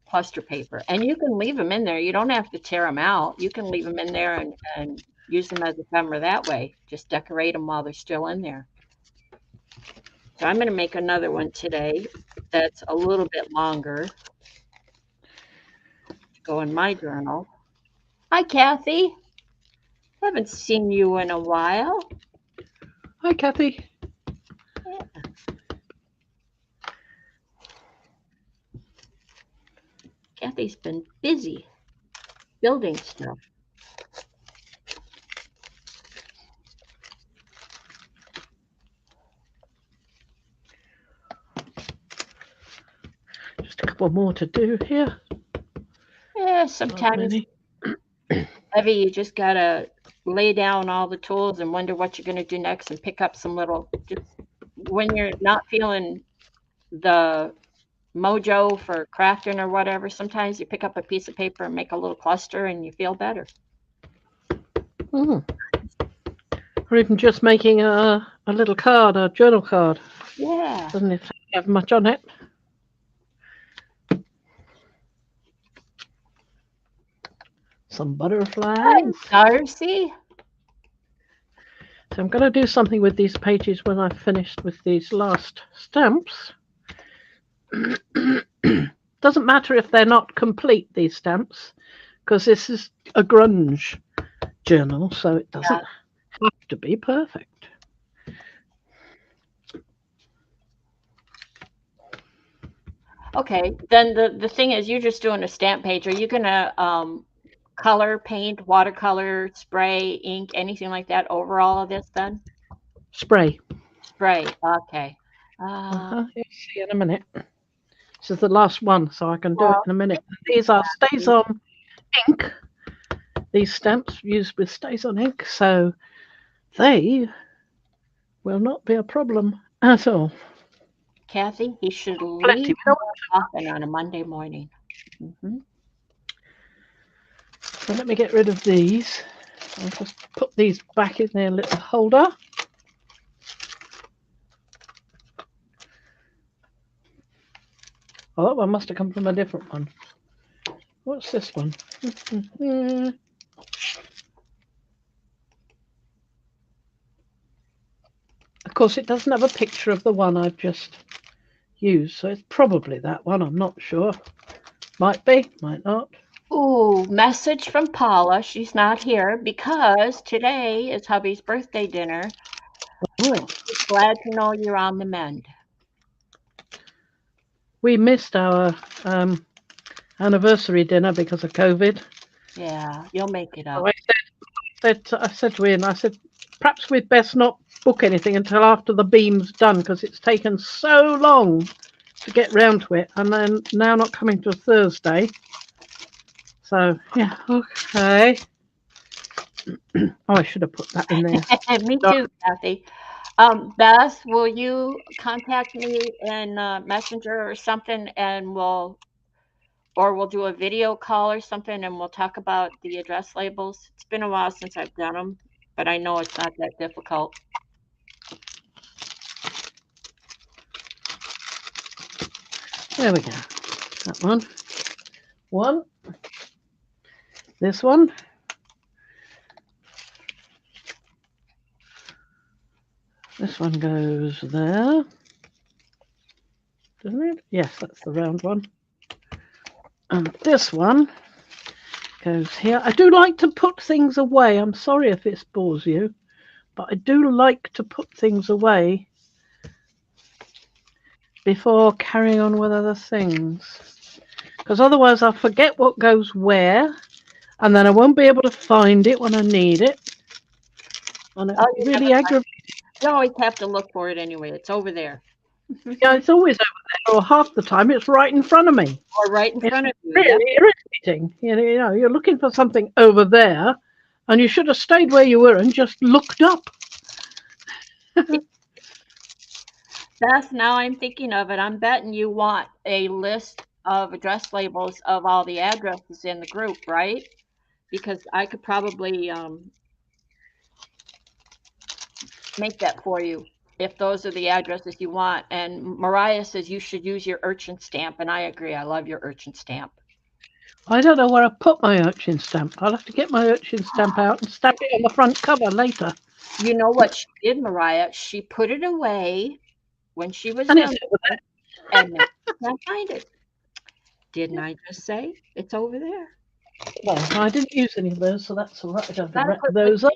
cluster paper. And you can leave them in there. You don't have to tear them out. You can leave them in there and use them as ephemera that way. Just decorate them while they're still in there. So I'm going to make another one today that's a little bit longer to go in my journal. Hi, Kathy. Haven't seen you in a while. Hi, Kathy. Yeah. Kathy's been busy building stuff. Just a couple more to do here. Yeah, sometimes, Evie, you just got to lay down all the tools and wonder what you're going to do next and pick up some just when you're not feeling the mojo for crafting or whatever, sometimes you pick up a piece of paper and make a little cluster and you feel better. Or even just making a little card, a journal card. Yeah. Doesn't have much on it. Some butterflies. Darcy. So I'm going to do something with these pages when I've finished with these last stamps. Doesn't matter if they're not complete, these stamps, because this is a grunge journal, so it doesn't have to be perfect. Okay, then the thing is, you're just doing a stamp page. Are you going to color, paint, watercolor, spray, ink, anything like that over all of this then? Spray. Spray, okay. You'll see in a minute. This is the last one, so I can do it in a minute. These are StazOn ink. These stamps used with StazOn ink, so they will not be a problem at all. Kathy, he should leave often on a Monday morning. So let me get rid of these. I'll just put these back in their little holder. Oh, that one must have come from a different one. What's this one? Of course, it doesn't have a picture of the one I've just used, so it's probably that one. I'm not sure. Might be, might not. Ooh, message from Paula. She's not here because today is hubby's birthday dinner. Oh. She's glad to know you're on the mend. We missed our anniversary dinner because of COVID. Yeah, you'll make it up. So I said to Ian, perhaps we'd best not book anything until after the beam's done, because it's taken so long to get round to it, and then now not coming till Thursday. So yeah, okay. Oh, I should have put that in there. Me too, Kathy. Beth, will you contact me in Messenger or something, and we'll do a video call or something, and we'll talk about the address labels. It's been a while since I've done them, but I know it's not that difficult. There we go. That one. One. This one. This one goes there. Doesn't it? Yes, that's the round one. And this one goes here. I do like to put things away. I'm sorry if this bores you, but I do like to put things away before carrying on with other things. Because otherwise I'll forget what goes where, and then I won't be able to find it when I need it. And it's really aggravating. You always have to look for it anyway. It's over there. Yeah, it's always over there, or half the time it's right in front of me. Or right in front of you. Really irritating. You know, you're looking for something over there, and you should have stayed where you were and just looked up. Beth, now I'm thinking of it. I'm betting you want a list of address labels of all the addresses in the group, right? Because I could probably make that for you if those are the addresses you want. And Mariah says you should use your urchin stamp, and I agree. I love your urchin stamp. I don't know where I put my urchin stamp. I'll have to get my urchin stamp out and stamp it on the front cover later. You know what she did, Mariah? She put it away when she was and younger, and now she can't find it. Didn't I just say it's over there? Well, I didn't use any of those, so that's all right. I don't have to wrap those up.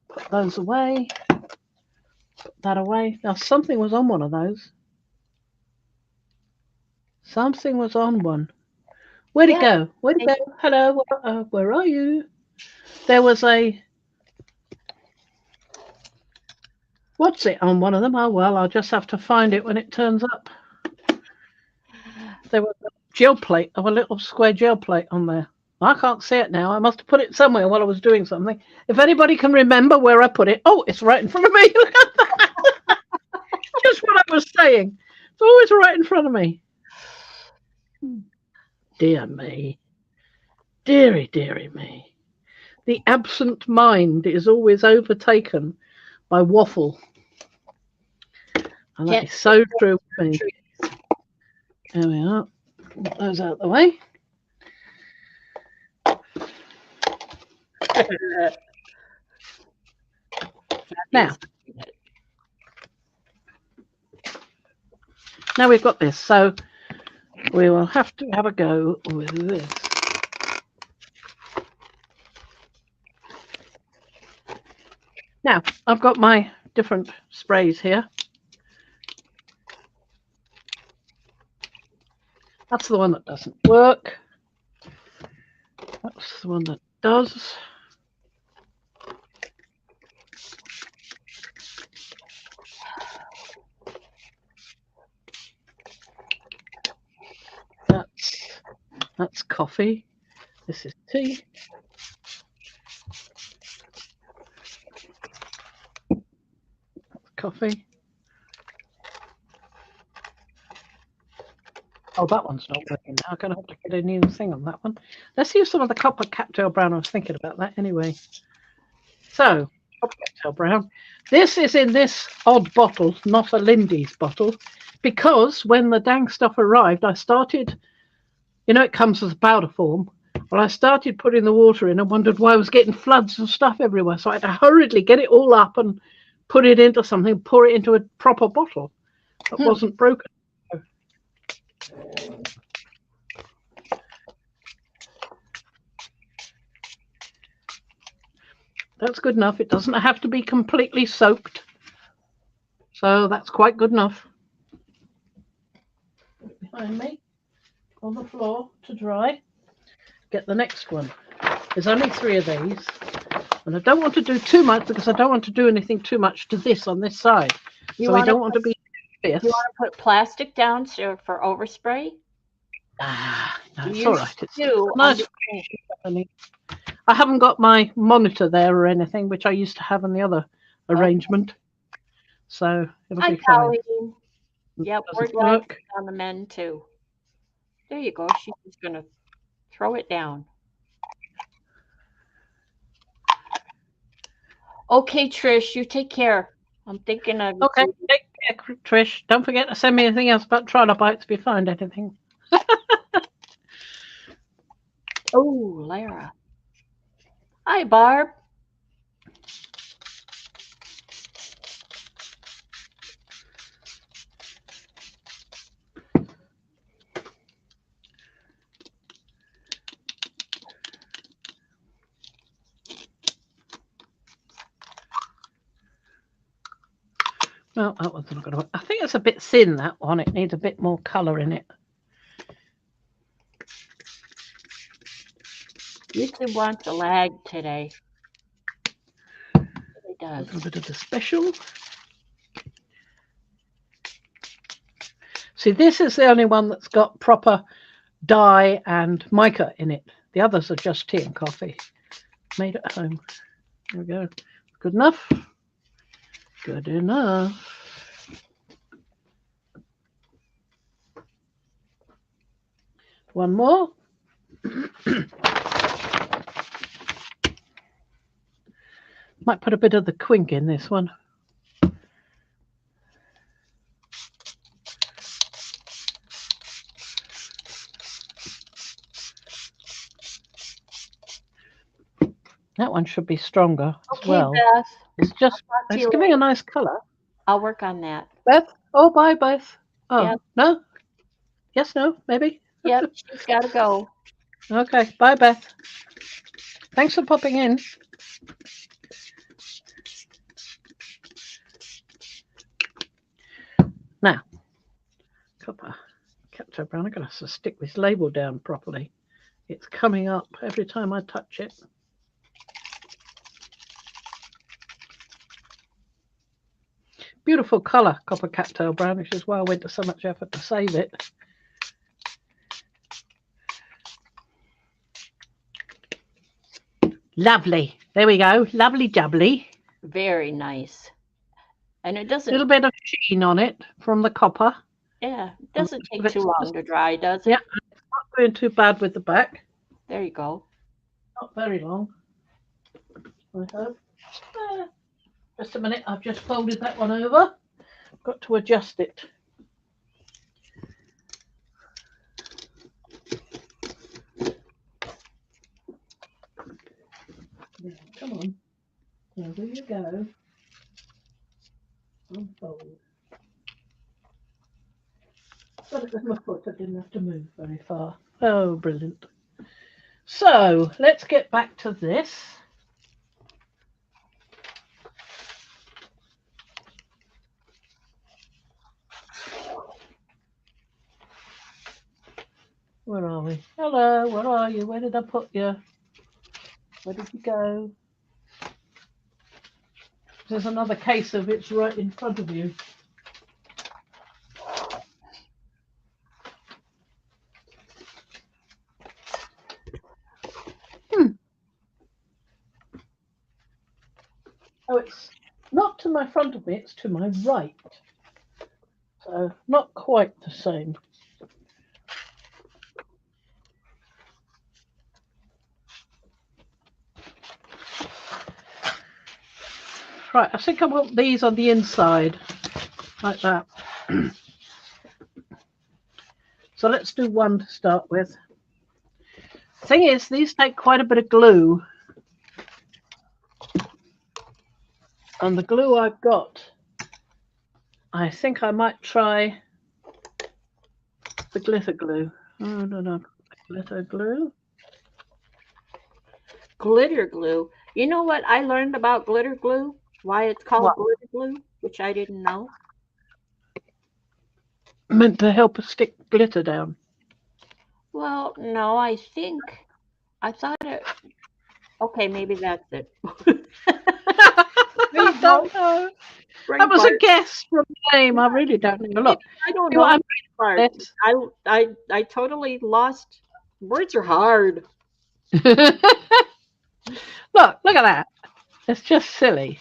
Put those away. Put that away. Now, something was on one of those. Something was on one. Where'd it go? Where'd it go? Hello, where are you? There was a... What's it on one of them? Oh, well, I'll just have to find it when it turns up. There was a gel plate, of a little square gel plate on there. I can't see it now. I must have put it somewhere while I was doing something. If anybody can remember where I put it, oh, it's right in front of me. Look at that. Just what I was saying. It's always right in front of me. Dear me. Dearie, dearie me. The absent mind is always overtaken by waffle. And that is so true with me. There we are. Put those out of the way. Now we've got this, so we will have to have a go with this. Now, I've got my different sprays here. That's the one that doesn't work. That's the one that does. That's coffee. This is tea. That's coffee. Oh, that one's not working now. I'm going to have to get a new thing on that one. Let's use some of the copper cattail brown. I was thinking about that anyway. So, copper cattail brown. This is in this odd bottle, not a Lindy's bottle, because when the dang stuff arrived, I started, you know, it comes as powder form. Well, I started putting the water in and wondered why I was getting floods of stuff everywhere. So I had to hurriedly get it all up and put it into something, pour it into a proper bottle that wasn't broken. That's good enough. It doesn't have to be completely soaked. So that's quite good enough. Behind me on the floor to dry. Get the next one. There's only 3 of these. And I don't want to do too much because I don't want to do anything too much to this on this side. So I don't want to be fierce. You want to put plastic down for overspray? No, it's all right. It's nice. I haven't got my monitor there or anything, which I used to have in the other arrangement. so it'll Hi, be fine. Colleen. Yep, Does word it line work? on the men too. There you go. She's just gonna throw it down. Okay, Trish, you take care. I'm thinking of you. Okay, take care, Trish. Don't forget to send me anything else about trilobites if you find anything. Oh, Lara. Hi, Barb. Well, that wasn't going to work. I think it's a bit thin, that one. It needs a bit more colour in it. YouTube wants a lag today. It does. A little bit of the special. See, this is the only one that's got proper dye and mica in it. The others are just tea and coffee. Made at home. There we go. Good enough? Good enough. One more. Might put a bit of the quink in this one. That one should be stronger as well. Beth. It's giving a nice colour. I'll work on that. Beth? Oh, bye, Beth. Oh, yep. No? Yes, no, maybe? Yep, she's got to go. Okay, bye, Beth. Thanks for popping in. Now, copper, Capto Brown. I'm going to have to stick this label down properly. It's coming up every time I touch it. Beautiful colour, copper cattail brown, which is why I went to so much effort to save it. Lovely. There we go. Lovely jubbly. Very nice. And it doesn't... A little bit of sheen on it from the copper. Yeah, it doesn't take too long to dry, does it? Yeah, it's not doing too bad with the back. There you go. Not very long, I hope. Just a minute, I've just folded that one over. Got to adjust it. Yeah, come on. Now, there you go. Unfold. Got it with my foot, I didn't have to move very far. Oh, brilliant. So, let's get back to this. Where are we? Hello, where are you? Where did I put you? Where did you go? There's another case of it's right in front of you. Oh, it's not to my front of me, it's to my right. So, not quite the same. Right, I think I want these on the inside, like that. So let's do one to start with. Thing is, these take quite a bit of glue. And the glue I've got, I think I might try the glitter glue. Oh, I don't know. Glitter glue? Glitter glue. You know what I learned about glitter glue? Why it's called glitter glue, which I didn't know. Meant to help us stick glitter down. Well, no, I thought it. Okay, maybe that's it. I don't know. That was a guess from the name. I really don't know. Look, I don't know. I totally lost. Words are hard. Look at that. It's just silly.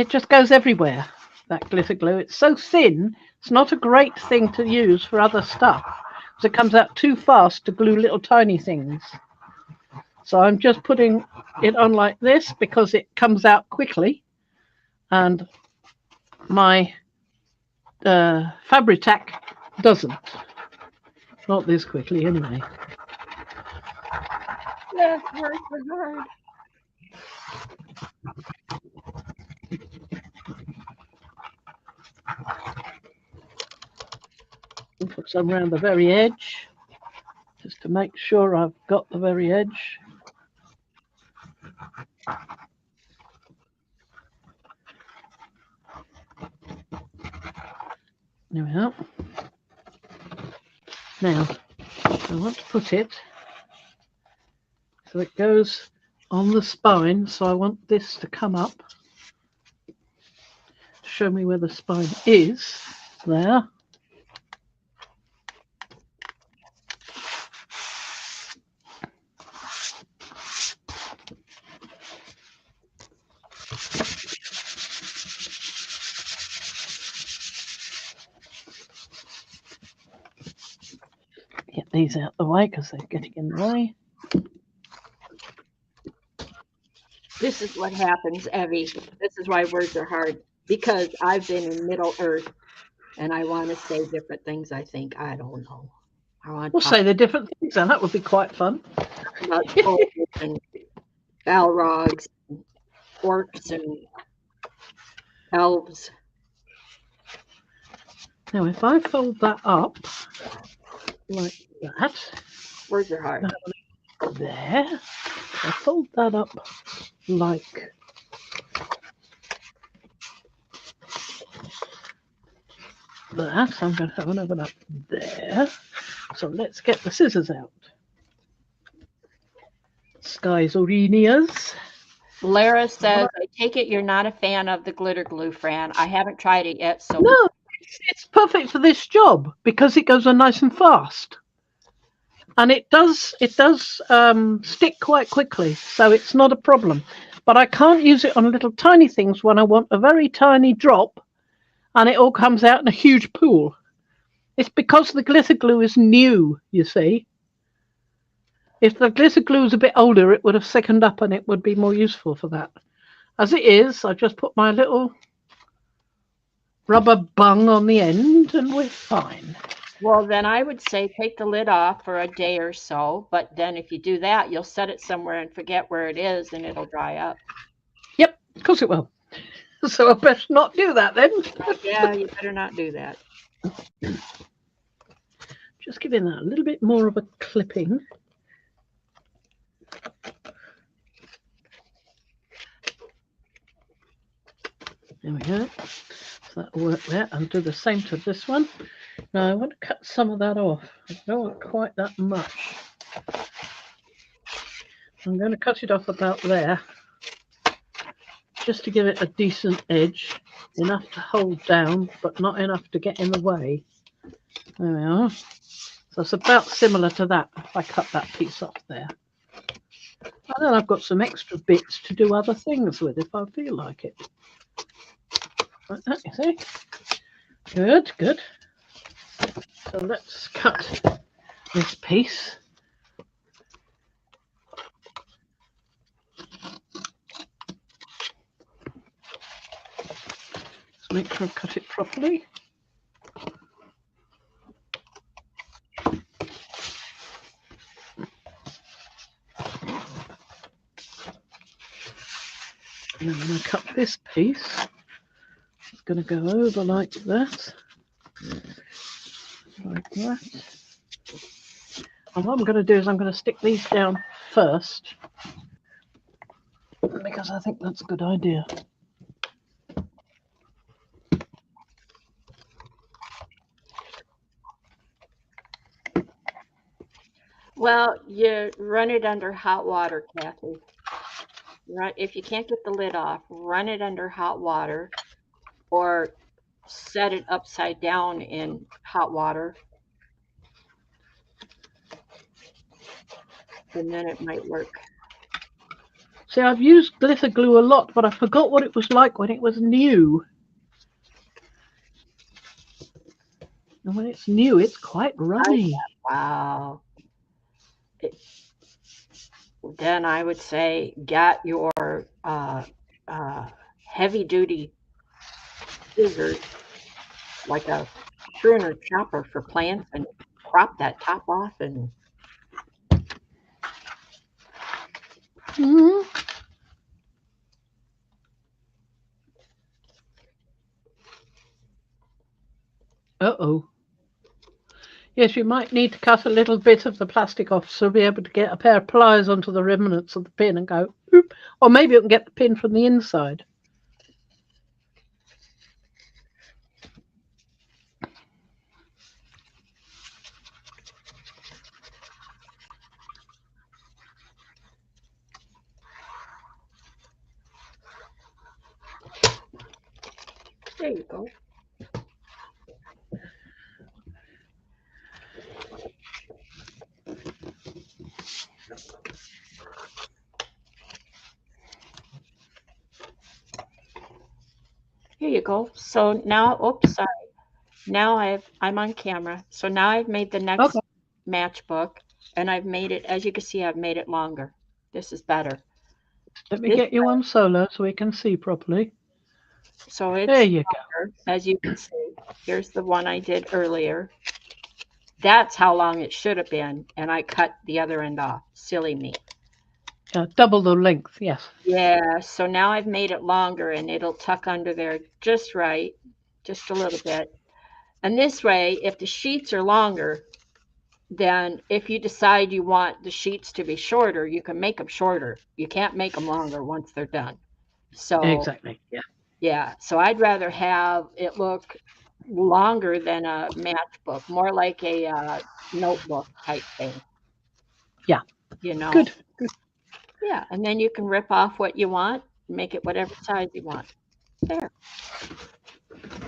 It just goes everywhere, that glitter glue. It's so thin, it's not a great thing to use for other stuff, because it comes out too fast to glue little tiny things. So I'm just putting it on like this because it comes out quickly, and my Fabri-Tac doesn't. Not this quickly anyway. Yes, words are hard. I'll put some around the very edge, just to make sure I've got the very edge. There we are. Now, I want to put it so it goes on the spine, so I want this to come up to show me where the spine is. There. Get these out the way because they're getting in the way. This is what happens, Evie. This is why words are hard. Because I've been in Middle Earth and I want to say different things, I think. I don't know. We'll say the different things, and that would be quite fun. About trolls and Balrogs, and orcs and elves. Now, if I fold that up like that, words are hard. There, I fold that up like that. I'm going to have another up there. So let's get the scissors out. Skies Orinias. Lara says, I take it you're not a fan of the glitter glue, Fran. I haven't tried it yet. So no, it's perfect for this job because it goes on nice and fast. And it does stick quite quickly, so it's not a problem. But I can't use it on little tiny things when I want a very tiny drop and it all comes out in a huge pool. It's because the glitter glue is new, you see. If the glitter glue was a bit older, it would have thickened up and it would be more useful for that. As it is, I just put my little rubber bung on the end and we're fine. Well, then I would say take the lid off for a day or so. But then if you do that, you'll set it somewhere and forget where it is and it'll dry up. Yep, of course it will. So I best not do that then. Yeah, you better not do that. Just giving that a little bit more of a clipping. There we go. So that'll work there, and do the same to this one. Now I want to cut some of that off. I don't want quite that much. I'm going to cut it off about there, just to give it a decent edge, enough to hold down, but not enough to get in the way. There we are. So it's about similar to that if I cut that piece off there. And then I've got some extra bits to do other things with if I feel like it. Like that, you see? Good, good. So let's cut this piece. Just make sure I cut it properly. And then I'm going to cut this piece. It's going to go over like that. Like that. And what I'm going to do is I'm going to stick these down first, because I think that's a good idea. Well, you run it under hot water, Kathy. Right, if you can't get the lid off, run it under hot water or set it upside down in hot water. And then it might work. See, I've used glitter glue a lot, but I forgot what it was like when it was new. And when it's new, it's quite runny. Wow. Then I would say get your heavy duty scissors, like a pruner chopper for plants, and crop that top off. And Mm-hmm. Uh-oh. Yes, you might need to cut a little bit of the plastic off so you'll be able to get a pair of pliers onto the remnants of the pin and go, oop. Or maybe you can get the pin from the inside. there you go. Here you go. So now, oops, sorry. Now I'm on camera. So now I've made the next Okay. matchbook, and I've made it, as you can see, I've made it longer. This is better. Let me This get you on solo so we can see properly. So There it's you go. longer, as you can see. Here's the one I did earlier. That's how long it should have been, and I cut the other end off. Silly me. Double the length, yes. Yeah, so now I've made it longer, and it'll tuck under there just right, just a little bit. And this way, if the sheets are longer, then if you decide you want the sheets to be shorter, you can make them shorter. You can't make them longer once they're done. So Exactly, yeah. yeah, so I'd rather have it look longer than a matchbook, more like a notebook type thing, Yeah, you know? good, good. Yeah, and then you can rip off what you want, make it whatever size you want. There.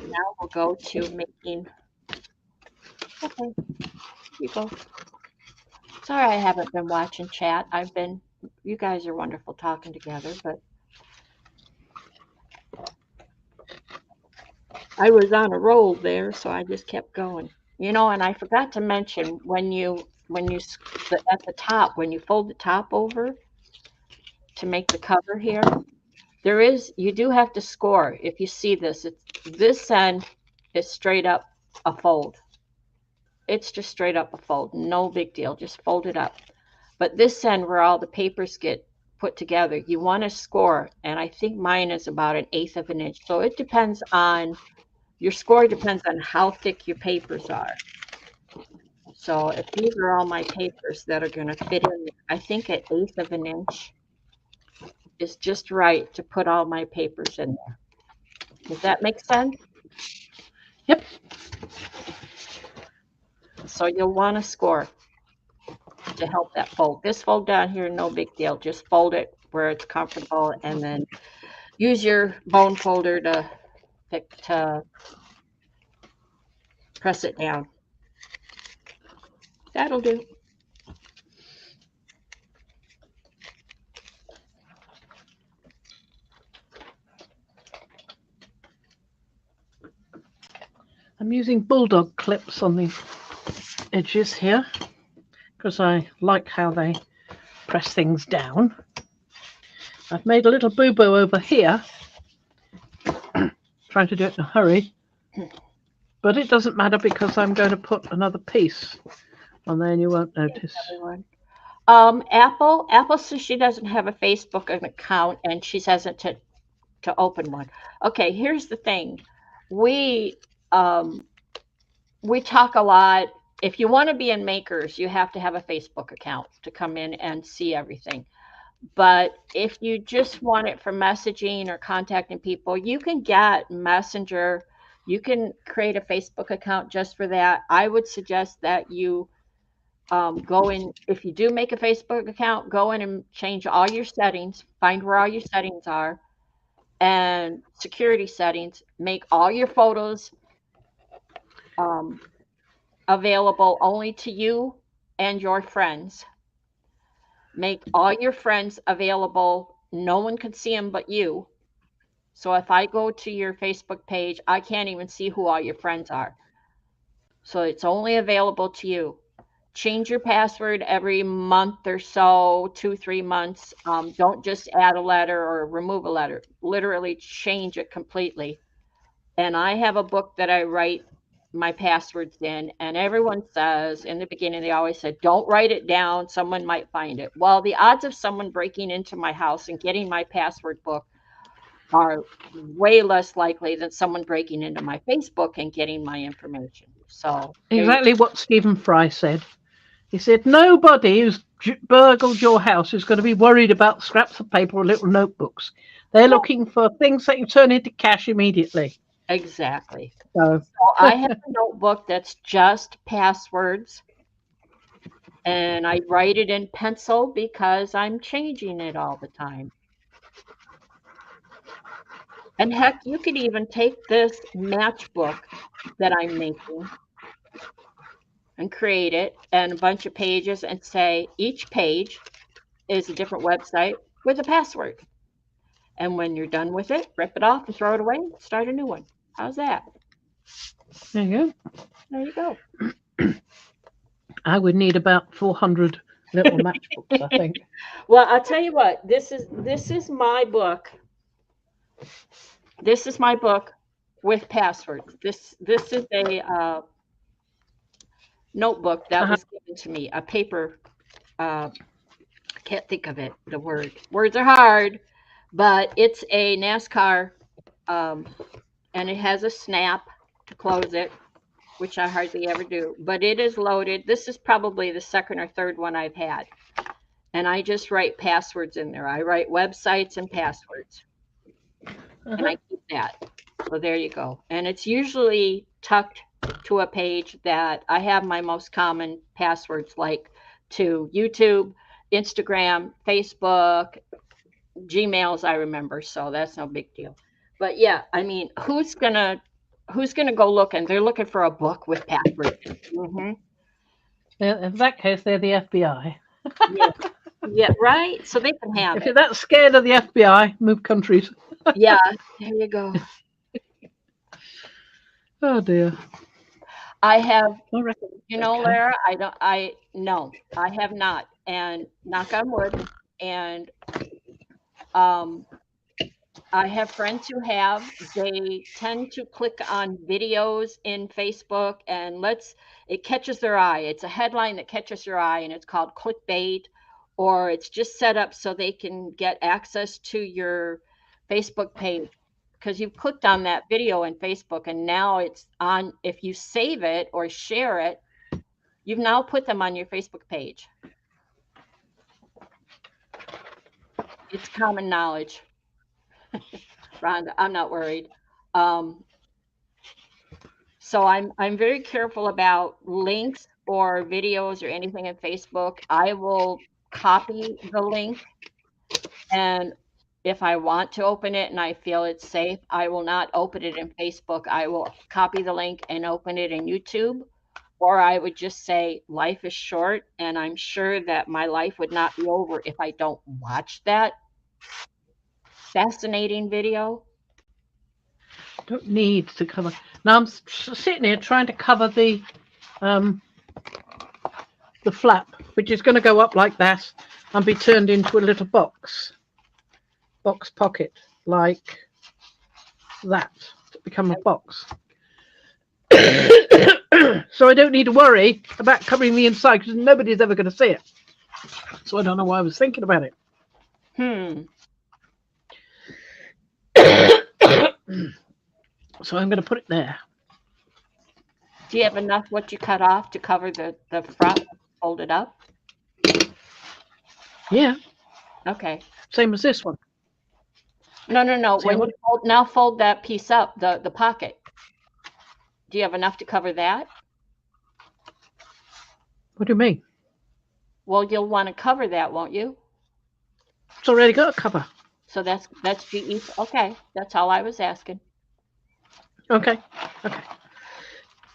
Now we'll go to making. Okay, here you go. Sorry I haven't been watching chat. You guys are wonderful talking together, but I was on a roll there, so I just kept going. And I forgot to mention at the top, when you fold the top over to make the cover here, you do have to score. If you see this end is straight up a fold. It's just straight up a fold. No big deal. Just fold it up. But this end where all the papers get put together, you want to score. And I think mine is about 1/8 of an inch. So your score depends on how thick your papers are. So if these are all my papers that are going to fit in, I think 1/8 of an inch is just right to put all my papers in there. Does that make sense? Yep. So you'll want to score to help that fold. This fold down here, no big deal. Just fold it where it's comfortable, and then use your bone folder to press it down. That'll do. I'm using bulldog clips on the edges here because I like how they press things down. I've made a little boo-boo over here, trying to do it in a hurry, but it doesn't matter because I'm going to put another piece on there and you won't notice. Apple says she doesn't have a Facebook account and she's hesitant to open one. Okay, here's the thing. We talk a lot. If you want to be in Makers, you have to have a Facebook account to come in and see everything. But if you just want it for messaging or contacting people, you can get Messenger. You can create a Facebook account just for that. I would suggest that you go in, if you do make a Facebook account, go in and change all your settings, find where all your settings are, and security settings, make all your photos available only to you and your friends. Make all your friends available no one can see them but you. So if I go to your Facebook page, I can't even see who all your friends are. So it's only available to you. Change your password every month or so, 2-3 months. Don't just add a letter or remove a letter. Literally change it completely. And I have a book that I write my passwords in, and everyone says in the beginning, they always said, don't write it down, someone might find it. Well, the odds of someone breaking into my house and getting my password book are way less likely than someone breaking into my Facebook and getting my information. So exactly what Stephen Fry said. He said, nobody who's burgled your house is going to be worried about scraps of paper or little notebooks. They're looking for things that you turn into cash immediately. Exactly. So I have a notebook that's just passwords, and I write it in pencil because I'm changing it all the time. And heck, you could even take this matchbook that I'm making and create it and a bunch of pages and say each page is a different website with a password. And when you're done with it, rip it off and throw it away, start a new one. How's that? there you go. There you go. I would need about 400 little matchbooks, I think. Well, I'll tell you what, this is my book. This is my book with passwords. This is a notebook that was given to me, a paper. I can't think of it. The words are hard, but it's a NASCAR, and it has a snap to close it, which I hardly ever do. But it is loaded. This is probably the second or third one I've had, and I just write passwords in there. I write websites and passwords, and I keep that. So there you go. And it's usually tucked to a page that I have my most common passwords, like to YouTube, Instagram, Facebook, Gmails. I remember, so that's no big deal. But yeah, I mean, who's gonna go looking? They're looking for a book with passwords. Mm-hmm. In that case, they're the FBI. Yeah. Yeah, right. So they can have If it. you're that scared of the FBI, move countries. Yeah, there you go. Oh dear. I have, I reckon, Lara, no, I have not. And knock on wood. And I have friends who have. They tend to click on videos in Facebook, and it catches their eye. It's a headline that catches your eye, and it's called clickbait, or it's just set up so they can get access to your Facebook page because you've clicked on that video in Facebook, and now it's on. If you save it or share it, you've now put them on your Facebook page. It's common knowledge. Rhonda, I'm not worried. So I'm very careful about links or videos or anything in Facebook. I will copy the link, and if I want to open it and I feel it's safe, I will not open it in Facebook. I will copy the link and open it in YouTube, or I would just say life is short, and I'm sure that my life would not be over if I don't watch that fascinating video. Don't need to cover. Now I'm sitting here trying to cover the flap, which is going to go up like that and be turned into a little box pocket, like that, to become a box. So I don't need to worry about covering the inside because nobody's ever going to see it. So I don't know why I was thinking about it. So I'm going to put it there. Do you have enough what you cut off to cover the front, fold it up? Yeah. Okay. Same as this one. No. When you fold that piece up, the pocket. Do you have enough to cover that? What do you mean? Well, you'll want to cover that, won't you? It's already got a cover. So that's GE. Okay, that's all I was asking. Okay.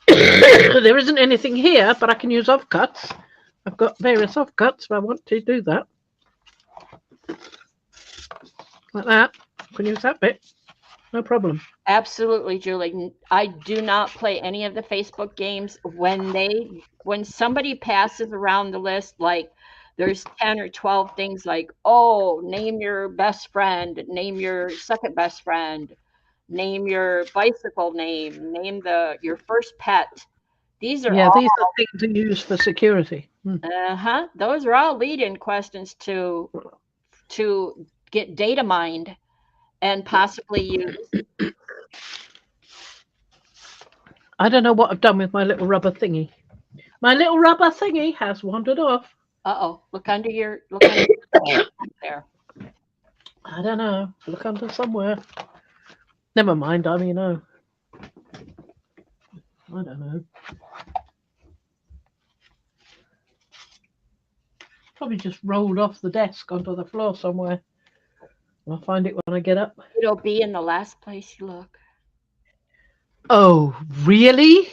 There isn't anything here, but I can use offcuts. I've got various offcuts if I want to do that. Like that. Can use that bit. No problem. Absolutely, Julie. I do not play any of the Facebook games. When somebody passes around the list, like there's 10 or 12 things like, oh, name your best friend, name your second best friend, name your bicycle name, name your first pet. These are Yeah, all these are things to use for security. those are all lead-in questions to get data mined and possibly use. I don't know what I've done with my little rubber thingy. My little rubber thingy has wandered off. Uh-oh, look under your there. I don't know. Look under somewhere. Never mind. I mean, I don't know. Probably just rolled off the desk onto the floor somewhere. I'll find it when I get up. It'll be in the last place you look. Oh, really?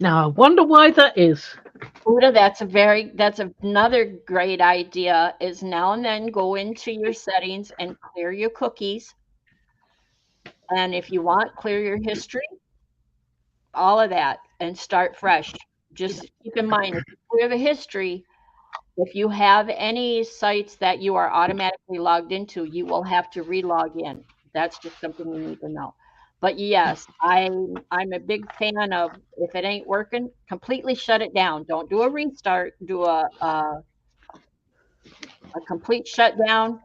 Now I wonder why that is. Buddha, that's another great idea is now and then go into your settings and clear your cookies. And if you want, clear your history, all of that, and start fresh. Just keep in mind, if you clear the history, if you have any sites that you are automatically logged into, you will have to re-log in. That's just something you need to know. But yes, I'm a big fan of if it ain't working, completely shut it down. Don't do a restart. Do a complete shutdown.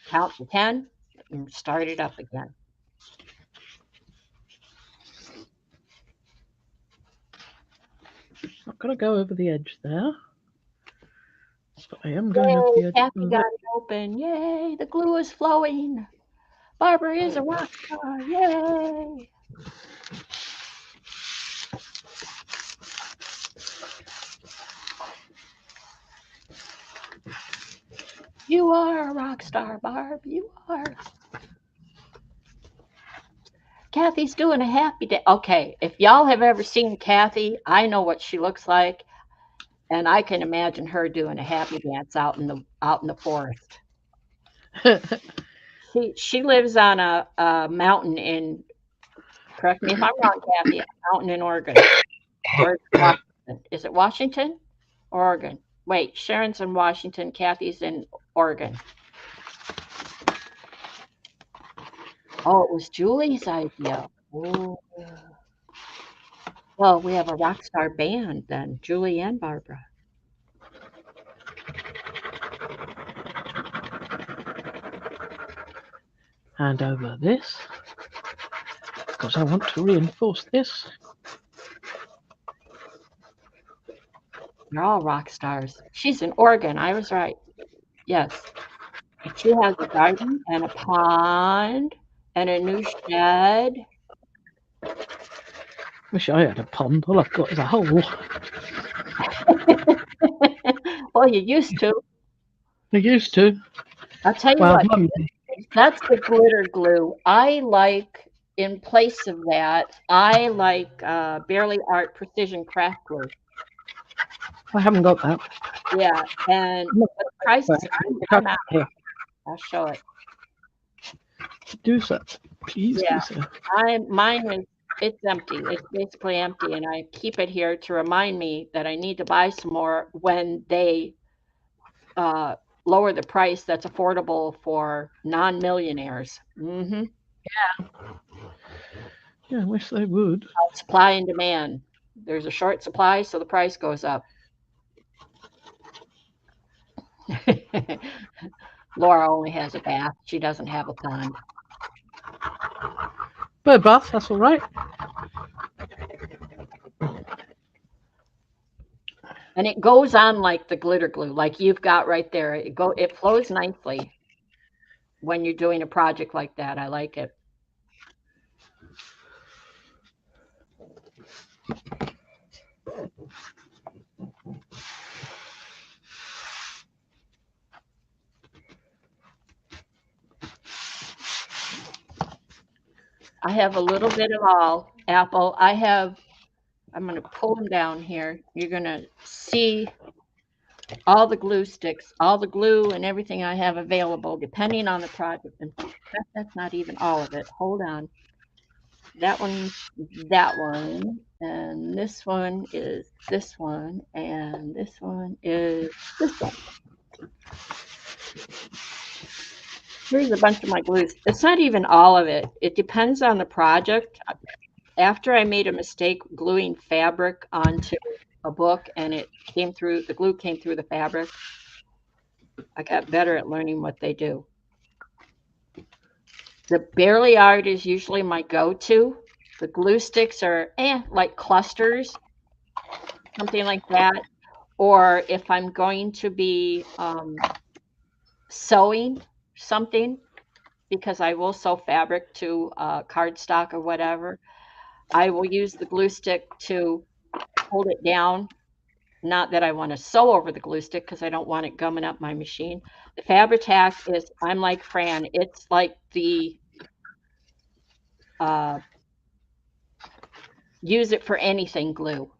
Count to 10 and start it up again. Not gonna go over the edge there. But I am going over the edge. Kathy got it open. Yay! The glue is flowing. Barbara is a rock star. Yay! You are a rock star, Barb. You are. Kathy's doing a happy day. Okay, if y'all have ever seen Kathy, I know what she looks like, and I can imagine her doing a happy dance out in the forest. She lives on a mountain in. Correct me if I'm wrong, Kathy. A mountain in Oregon. Or Washington. Is it Washington? Oregon. Wait, Sharon's in Washington. Kathy's in Oregon. Oh, it was Julie's idea. Oh. Well, we have a rock star band then, Julie and Barbara. Hand over this because I want to reinforce this. They're all rock stars. She's in Oregon. I was right. Yes. She has a garden and a pond and a new shed. Wish I had a pond. All I've got is a hole. Well, you used to. I used to. I'll tell you what. That's the glitter glue. I like, in place of that, I like Barely Art Precision Craft Glue. I haven't got that. Yeah, and the price is I'll show it. Do so. Please yeah. do so. It's empty. It's basically empty, and I keep it here to remind me that I need to buy some more when they lower the price that's affordable for non-millionaires. Mm-hmm. Yeah, I wish they would. Supply and demand. There's a short supply, so the price goes up. Laura only has a bath. She doesn't have a pond. Bird bath, that's all right. And it goes on like the glitter glue, like you've got right there. It flows nicely when you're doing a project like that. I like it. I have a little bit of all, Apple. I'm going to pull them down here. You're going to see all the glue sticks, all the glue and everything I have available, depending on the project. In fact, that's not even all of it. Hold on. That one, and this one is this one, and this one is this one. Here's a bunch of my glues. It's not even all of it. It depends on the project. After I made a mistake gluing fabric onto a book and it came through, the glue came through the fabric, I got better at learning what they do. The Barely Art is usually my go-to. The glue sticks are like clusters, something like that. Or if I'm going to be sewing something, because I will sew fabric to cardstock or whatever, I will use the glue stick to hold it down. Not that I want to sew over the glue stick because I don't want it gumming up my machine. The Fabri-Tac is, I'm like Fran, it's like the use it for anything glue.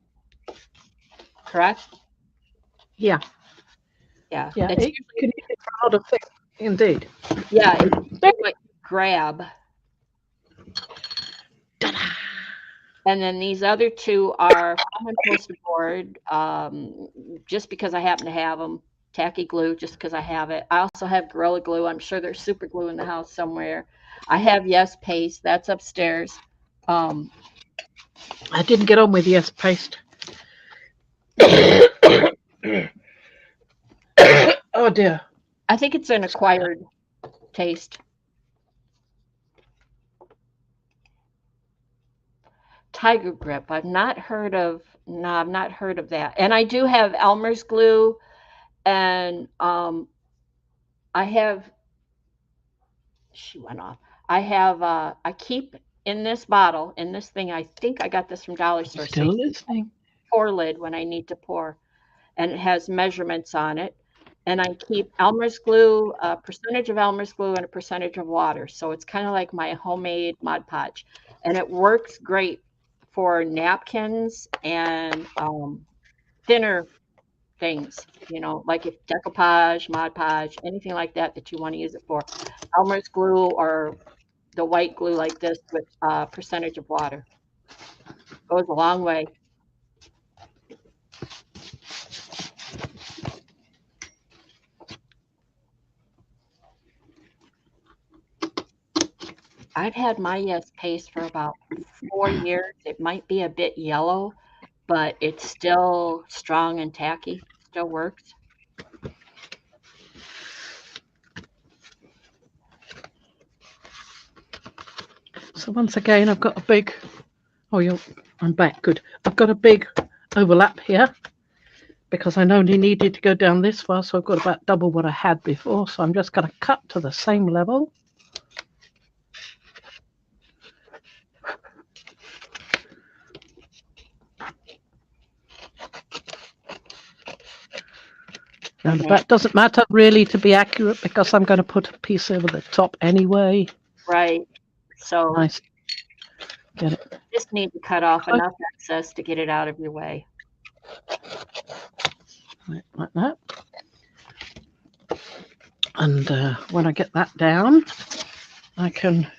Correct? Yeah. Yeah. Yeah. It's It can use it for a lot of things, indeed. yeah, it's what you grab. And then these other two are foam and poster board, just because I happen to have them. Tacky glue, just because I have it. I also have Gorilla Glue. I'm sure there's super glue in the house somewhere. I have Yes Paste. That's upstairs. I didn't get on with Yes Paste. Oh dear. I think it's an acquired taste. Tiger Grip. I've not heard of. No, I've not heard of that. And I do have Elmer's glue, and I have. She went off. I have. I keep in this bottle, in this thing. I think I got this from Dollar Store. Still listening. Pour lid when I need to pour, and it has measurements on it. And I keep Elmer's glue, a percentage of Elmer's glue, and a percentage of water. So it's kind of like my homemade Mod Podge, and it works great for napkins and thinner things, like if decoupage, Mod Podge, anything like that that you want to use it for. Elmer's glue or the white glue like this with a percentage of water goes a long way. I've had my Yes Paste for about 4 years. It might be a bit yellow, but it's still strong and tacky. Still works. So once again, I've got a big. Oh, I'm back. Good. I've got a big overlap here because I only needed to go down this far, so I've got about double what I had before. So I'm just going to cut to the same level. And that doesn't matter really to be accurate because I'm going to put a piece over the top anyway. Right. So nice. Get it. Just need to cut off enough excess to get it out of your way. Like that. And when I get that down, I can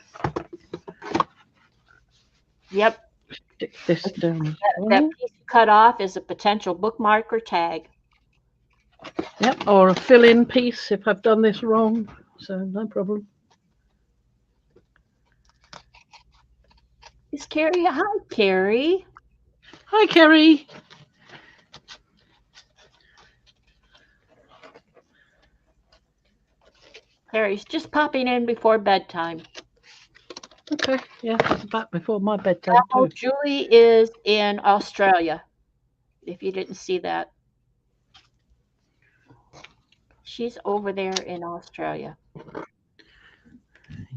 stick this down. That piece you cut off is a potential bookmark or tag. Yep, or a fill-in piece if I've done this wrong. So no problem. Is Carrie? Hi, Carrie. Hi, Carrie. Carrie's just popping in before bedtime. Okay, yeah, it's about before my bedtime too. Julie is in Australia, if you didn't see that. She's over there in Australia.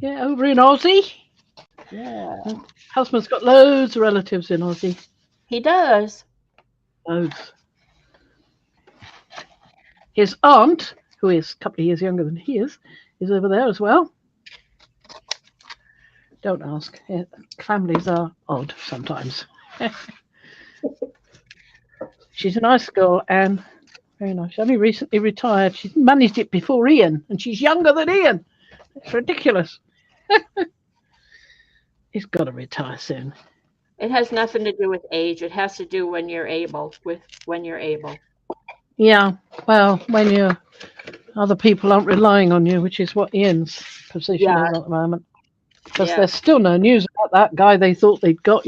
Yeah, over in Aussie. Yeah. Husband's got loads of relatives in Aussie. He does. Loads. His aunt, who is a couple of years younger than he is over there as well. Don't ask. Yeah, families are odd sometimes. She's a nice girl, Anne. Very nice. She only recently retired. She's managed it before Ian, and she's younger than Ian. It's ridiculous. He's got to retire soon. It has nothing to do with age. It has to do when you're able. Yeah. Well, when other people aren't relying on you, which is what Ian's position is at the moment. Because there's still no news about that guy they thought they'd got.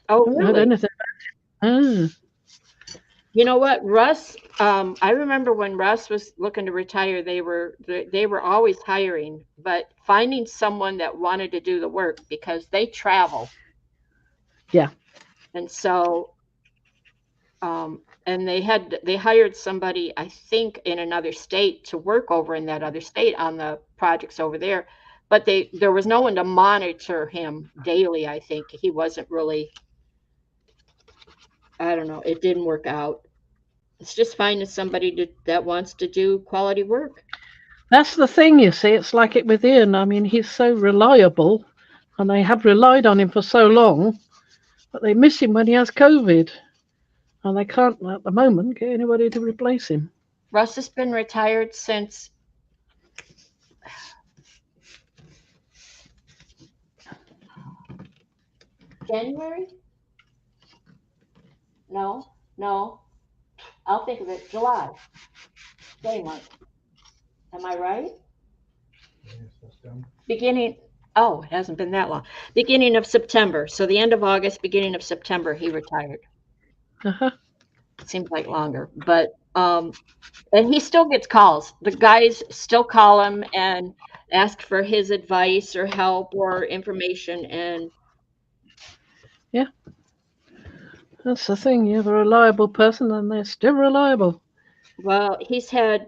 Oh, really? Heard anything about it. You know what, Russ? I remember when Russ was looking to retire, they were always hiring, but finding someone that wanted to do the work because they travel. Yeah. And so, and they hired somebody, I think, in another state to work over in that other state on the projects over there, but there was no one to monitor him daily. I think he wasn't really. I don't know. It didn't work out. It's just finding somebody that wants to do quality work. That's the thing, you see. It's like it with Ian. I mean, he's so reliable, and they have relied on him for so long, but they miss him when he has COVID, and they can't, at the moment, get anybody to replace him. Russ has been retired since January? No. I'll think of it. July. January. Am I right? Yes, that's done. Beginning. Oh, it hasn't been that long. Beginning of September. So the end of August, beginning of September, he retired. It seems like longer, but and he still gets calls. The guys still call him and ask for his advice or help or information, and yeah, that's the thing. You have a reliable person, and they're still reliable. Well, he's had,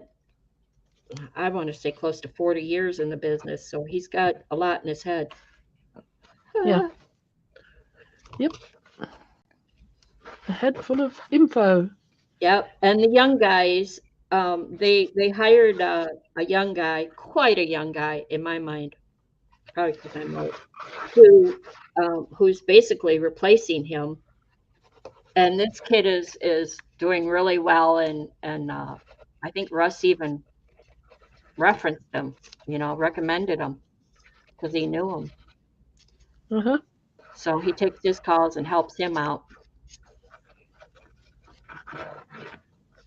I want to say, close to 40 years in the business, so he's got a lot in his head. Yeah. Yep. A head full of info. Yep. And the young guys, they hired a young guy, quite a young guy in my mind, probably because I'm old, who's basically replacing him. And this kid is doing really well, and I think Russ even referenced him, recommended him because he knew him. So he takes his calls and helps him out.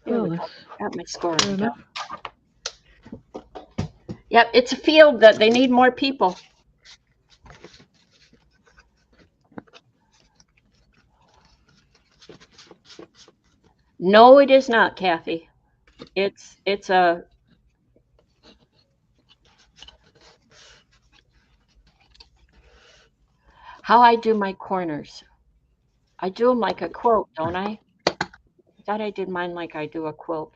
Got my score. Yep, it's a field that they need more people. No, it is not, Kathy. It's a how I do my corners. I do them like a quilt, don't I? I thought I did mine like I do a quilt.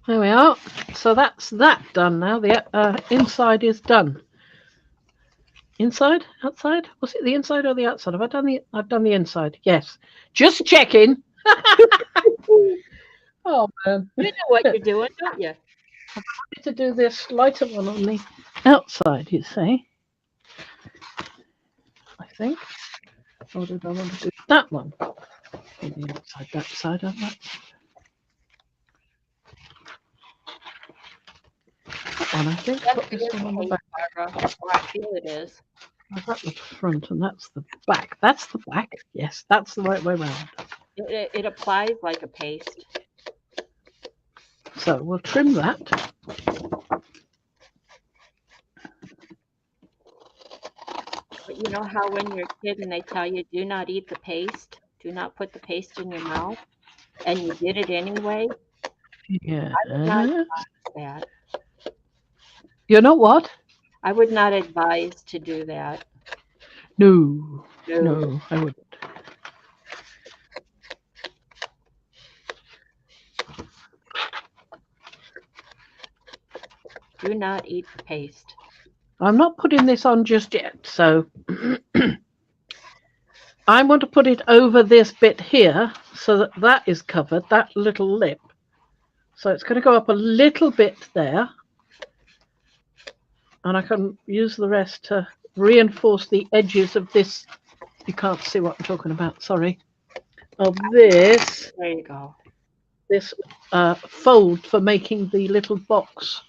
There we are. So that's that done now. The inside is done. Inside? Outside? Was it the inside or the outside? I've done the inside. Yes. Just checking. Oh man. You know what you're doing, don't you? I wanted to do this lighter one on the outside, you see. I think. Or did I want to do that one? The outside, that side of that. That one, I think. Put this one on the back. I feel it is. That's the front and that's the back. That's the back. Yes, that's the right way around. It applies like a paste. So we'll trim that. But you know how when you're a kid and they tell you, do not eat the paste, do not put the paste in your mouth, and you did it anyway? Yeah. I would not advise that. You know what? I would not advise to do that. No, I wouldn't. Do not eat the paste. I'm not putting this on just yet, so I want to put it over this bit here so that is covered, that little lip. So it's going to go up a little bit there, and I can use the rest to reinforce the edges of this. You can't see what I'm talking about, sorry. of this There you go. fold for making the little box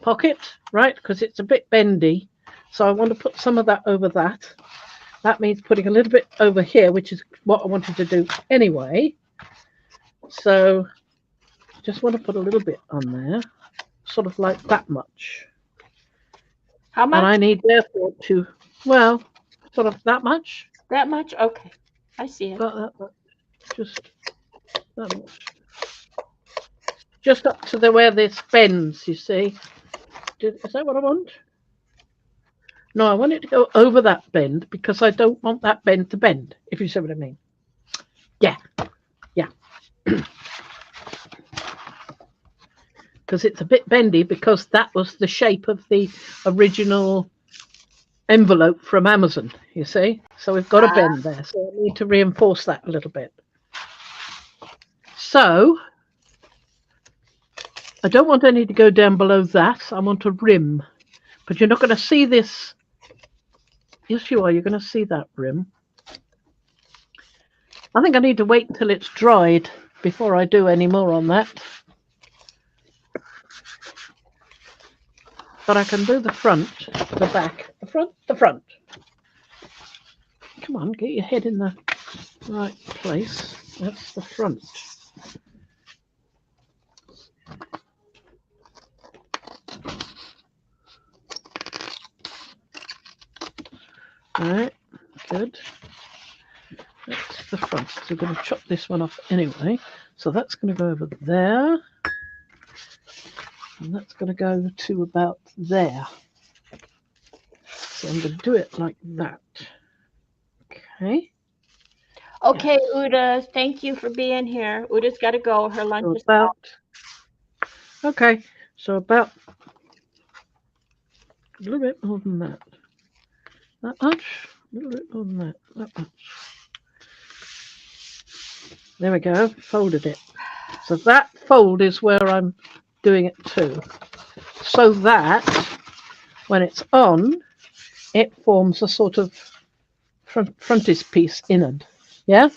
pocket, right? Because it's a bit bendy. So I want to put some of that over that. That means putting a little bit over here, which is what I wanted to do anyway. So just want to put a little bit on there, sort of like that much. How much? And I need therefore to, well, sort of that much. That much? Okay. I see it. About that much. Just that much. Just up to the where this bends, you see. Is that what I want? No, I want it to go over that bend because I don't want that bend to bend, if you see what I mean. Yeah. Yeah. Because it's a bit bendy because that was the shape of the original envelope from Amazon, you see. So we've got a bend there. So I need to reinforce that a little bit. So I don't want any to go down below that. I want a rim. But you're not going to see this. Yes, you are. You're going to see that rim. I think I need to wait until it's dried before I do any more on that. But I can do the front, the back, the front. Come on, get your head in the right place. That's the front. All right, good. That's the front. So we're going to chop this one off anyway. So that's going to go over there. And that's going to go to about there. So I'm going to do it like that. Okay. Okay, Uda, thank you for being here. Uda's got to go. Her lunch is out. Okay, so about a little bit more than that. That much? A little bit more than that. That much. There we go. Folded it. So that fold is where I'm doing it to. So that when it's on, it forms a sort of frontispiece innard. Yeah?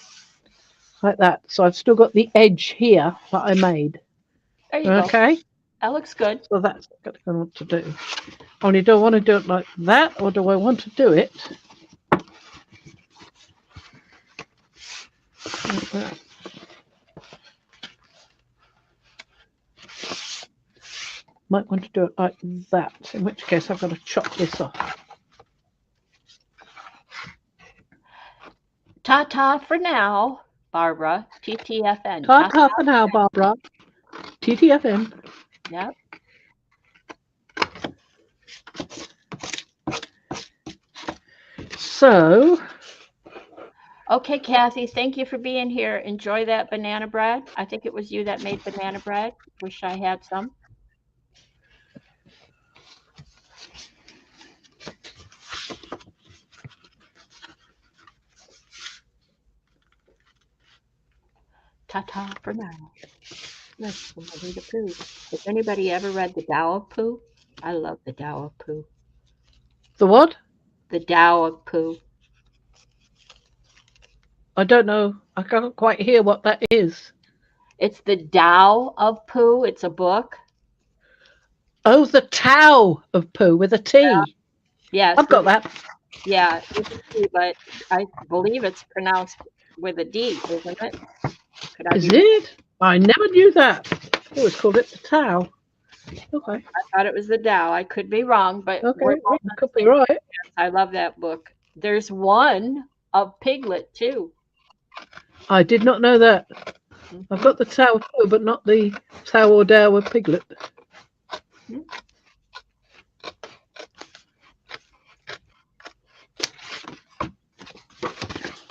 Like that. So I've still got the edge here that I made. There you go. Okay? That looks good. So that's what I want to do. Only do I want to do it like that, or do I want to do it like that? Might want to do it like that, in which case I've got to chop this off. Ta-ta for now, Barbara. TTFN. Ta-ta for now, Barbara. TTFN. Yep. So. Okay, Kathy, thank you for being here. Enjoy that banana bread. I think it was you that made banana bread. Wish I had some. Ta-ta for now. That's Winnie the Pooh. Has anybody ever read The Tao of Pooh? I love The Tao of Pooh. The what? The Tao of Pooh. I don't know. I can't quite hear what that is. It's The Tao of Pooh. It's a book. Oh, the Tao of Pooh with a T. Yeah. Yes. I've got that. Yeah, with a T, but I believe it's pronounced with a D, isn't it? Is it? I never knew that. I always called it the Tao. Okay. I thought it was the Tao. I could be wrong, but okay, could be right. I love that book. There's one of Piglet too. I did not know that. I've got the Tao of Pooh, but not the Tao or Tao of Piglet.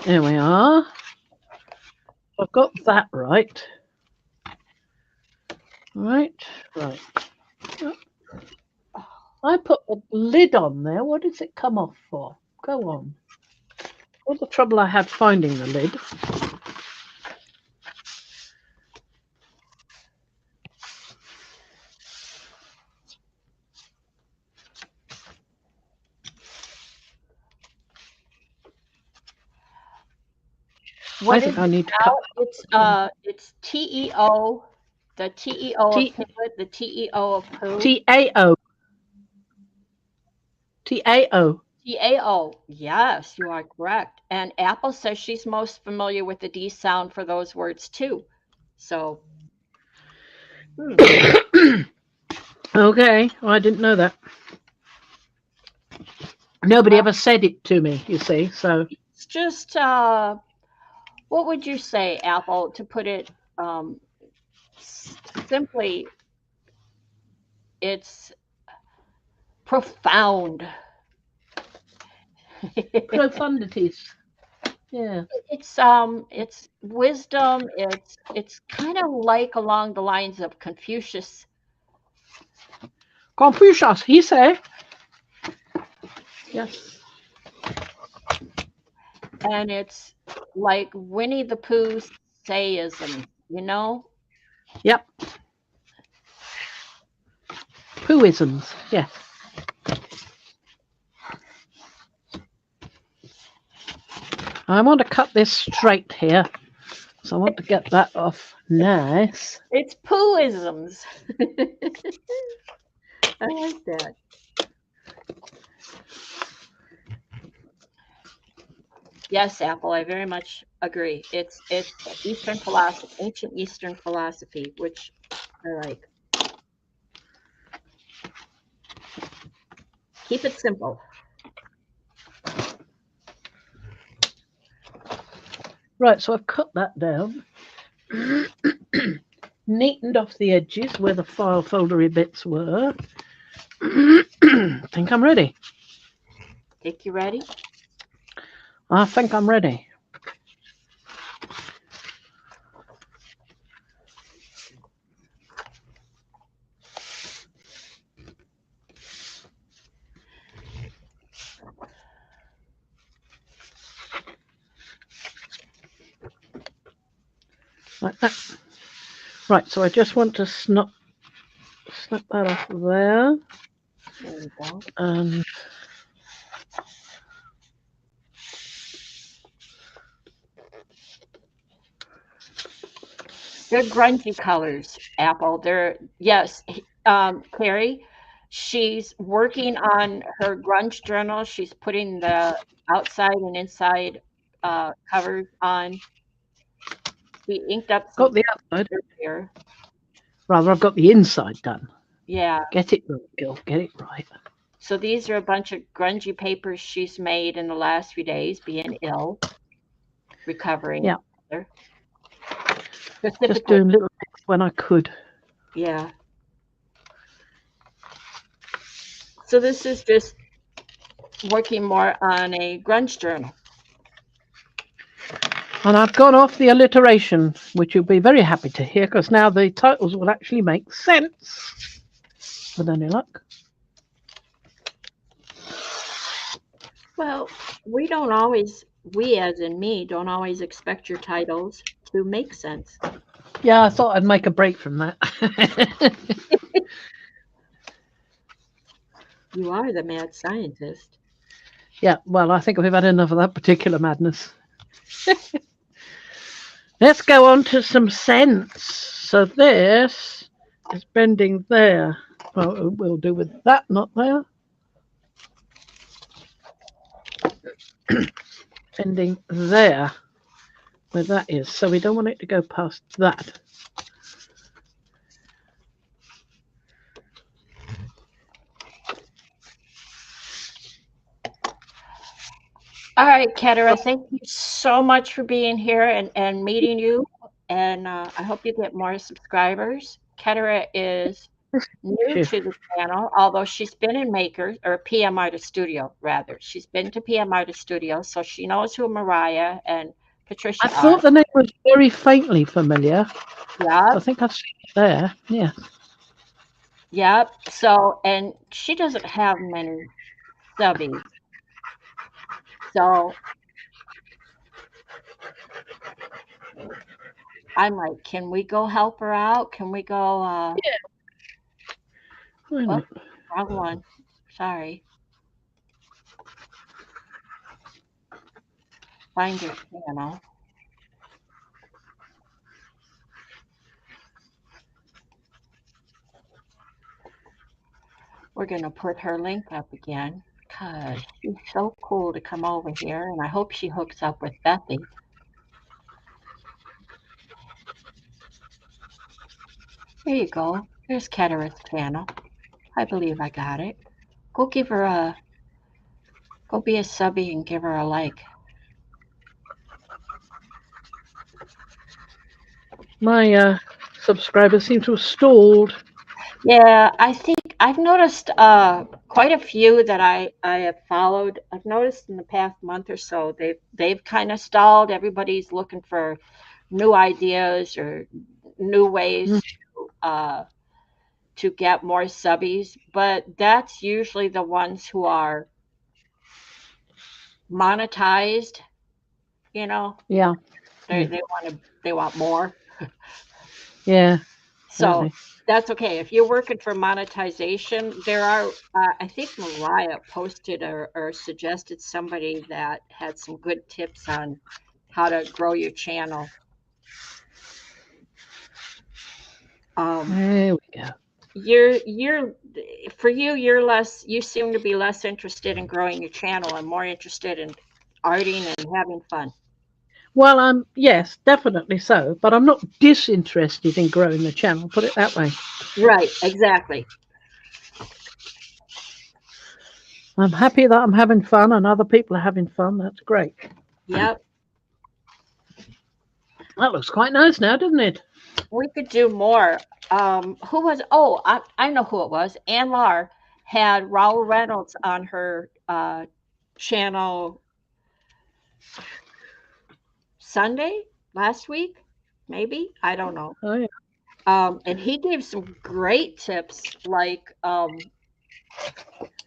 There we are. I've got that right. Right. I put a lid on there. What does it come off for? Go on. All the trouble I had finding the lid. What I is think it I need to now? cut It's TEO, the TEO of T piglet, the TEO of poo. TAO. TAO. TAO. Yes, you are correct. And Apple says she's most familiar with the D sound for those words too. So, Okay, well, I didn't know that. Nobody ever said it to me, you see. So it's just what would you say, Apple, to put it simply? It's profound. profundities. Yeah. It's wisdom. It's kind of like along the lines of Confucius. Confucius, he said. Yes. And it's like Winnie the Pooh sayism, you know? Yep. Pooisms. Yes. I want to cut this straight here. So I want to get that off nice. It's Poohisms. I like that. Yes, Apple, I very much agree. It's Eastern philosophy, ancient Eastern philosophy, which I like. Keep it simple. Right, so I've cut that down. Neatened off the edges where the file foldery bits were. Think I'm ready. Think you ready? I think I'm ready. Like that. Right, so I just want to snap that off there. There we go. And They're grungy colors, Apple. They're yes, Carrie. She's working on her grunge journal. She's putting the outside and inside covers on. She inked up some got the outside. here. Rather, I've got the inside done. Yeah. Get it right, Gil. Get it right. So these are a bunch of grungy papers she's made in the last few days, being ill, recovering. Yeah. Just Specifically, doing little bits when I could. yeah. So this is just working more on a grunge journal. And I've gone off the alliteration, which you'll be very happy to hear, because now the titles will actually make sense. With any luck. Well, we don't always, we as in me, don't always expect your titles to make sense. Yeah, I thought I'd make a break from that. You are the mad scientist. Yeah, well, I think we've had enough of that particular madness. Let's go on to some sense. So this is bending there. Well, we'll do with that, not there. Bending there, where that is. So we don't want it to go past that. All right, Ketera, thank you so much for being here and meeting you. And I hope you get more subscribers. Ketera is new to the channel, although she's been in Makers or PM Artist Studio, rather. She's been to PM Artist Studio, so she knows who Mariah and Patricia I thought the name was very faintly familiar. Yeah. I think I've seen it there. Yeah. Yep. So, and she doesn't have many subbies. So I'm like, can we go help her out? Can we go? Yeah. Oh, wrong one. Sorry. Find your channel. We're going to put her link up again because she's so cool to come over here, and I hope she hooks up with Bethy. There you go. There's Ketera's channel. I believe I got it. Go give her a, go be a subby and give her a like. My subscribers seem to have stalled. Yeah, I think I've noticed quite a few that I have followed. I've noticed in the past month or so they've kind of stalled. Everybody's looking for new ideas or new ways to get more subbies, but that's usually the ones who are monetized. You know, Yeah. they want more. Yeah. So Really. that's okay. If you're working for monetization, there are, I think Mariah posted or suggested somebody that had some good tips on how to grow your channel. There we go. You seem to be less interested in growing your channel and more interested in arting and having fun. Well, yes, definitely so. But I'm not disinterested in growing the channel. Put it that way. Right, exactly. I'm happy that I'm having fun and other people are having fun. That's great. Yep. That looks quite nice now, doesn't it? We could do more. Who was? Oh, I know who it was. Ann Lar had Raul Reynolds on her channel Sunday last week, maybe. I don't know. Oh yeah. And he gave some great tips. Like, I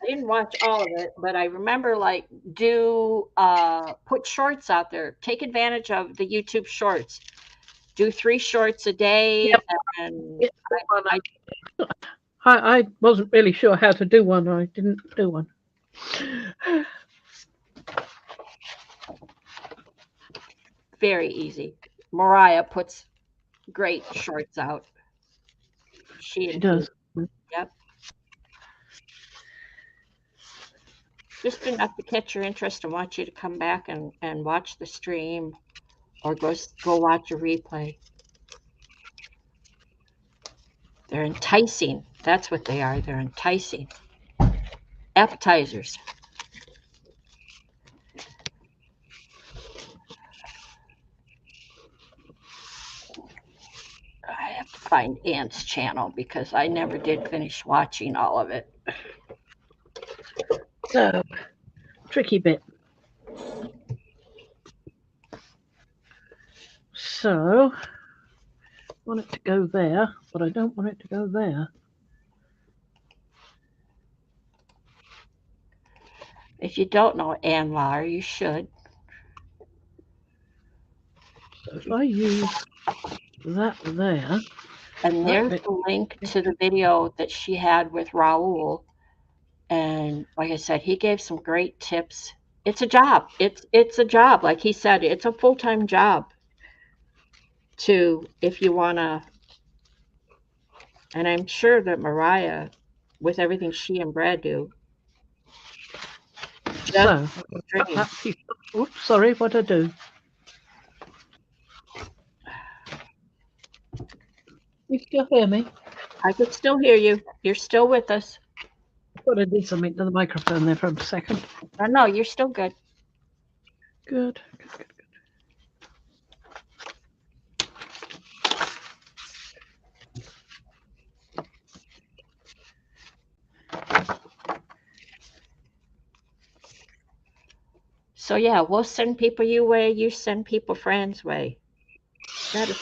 didn't watch all of it, but I remember like put shorts out there. Take advantage of the YouTube shorts. Do 3 shorts a day, Yep. and I wasn't really sure how to do one. I didn't do one. very easy. Mariah puts great shorts out. She does. Yep. Just enough to catch your interest and want you to come back and watch the stream or go watch a replay. They're enticing. That's what they are. They're enticing. Appetizers. I have to find Ann's channel because I never did finish watching all of it. So, tricky bit. So, I want it to go there, but I don't want it to go there. If you don't know Ann Lar, you should. So if I use that there. And there's the link to the video that she had with Raul. And like I said, he gave some great tips. It's a job. It's a job. Like he said, it's a full-time job if you want to. And I'm sure that Mariah, with everything she and Brad do. So, oops, sorry, what I do? You still hear me? I could still hear you. You're still with us. I thought I did something to the microphone there for a second. No, you're still good. Good. So yeah, we'll send people your way. You send people friends' way. Gotta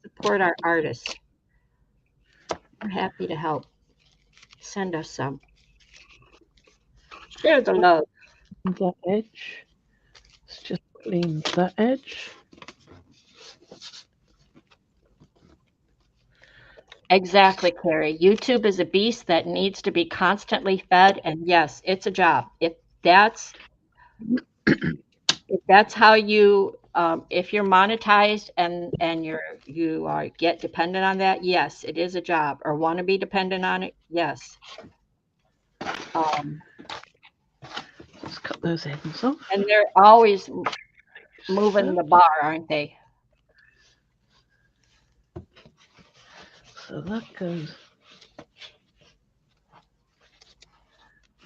support our artists. We're happy to help. Send us some. Share the love. That edge. Let's just clean that edge. Exactly, Carrie. YouTube is a beast that needs to be constantly fed, and yes, it's a job. If that's how you, if you're monetized and you get dependent on that, yes, it is a job. Or want to be dependent on it, yes. Let's cut those ends off. And they're always moving the bar, aren't they? So that goes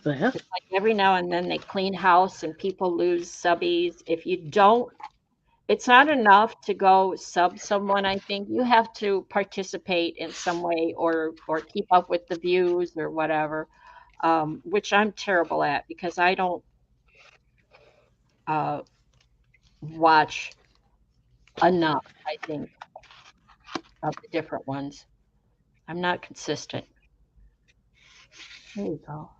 there. It's like every now and then they clean house and people lose subbies. If you don't, it's not enough to go sub someone. I think you have to participate in some way or keep up with the views or whatever, which I'm terrible at because I don't watch enough, I think, of the different ones. I'm not consistent. There you go.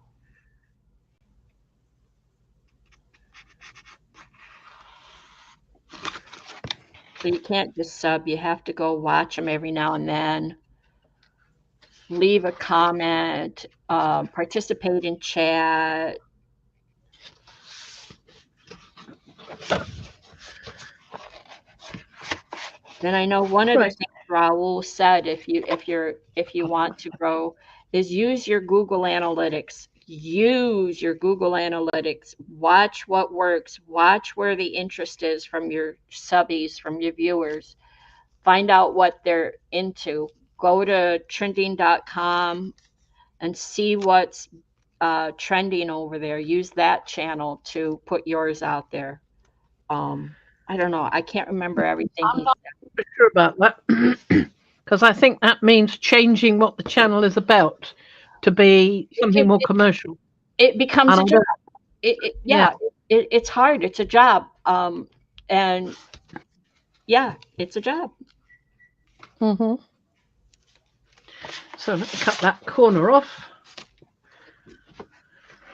So you can't just sub. You have to go watch them every now and then. Leave a comment, participate in chat. Then I know one of the things Raul said, if you want to grow, is use your Google Analytics. Use your Google Analytics. Watch what works. Watch where the interest is from your subbies, from your viewers. Find out what they're into. Go to trending.com and see what's trending over there. Use that channel to put yours out there. I don't know. I can't remember everything he said. Sure about that because I think that means changing what the channel is about to be something more commercial. It becomes a job. It's hard. It's a job. And yeah, it's a job. Mm-hmm. So let me cut that corner off.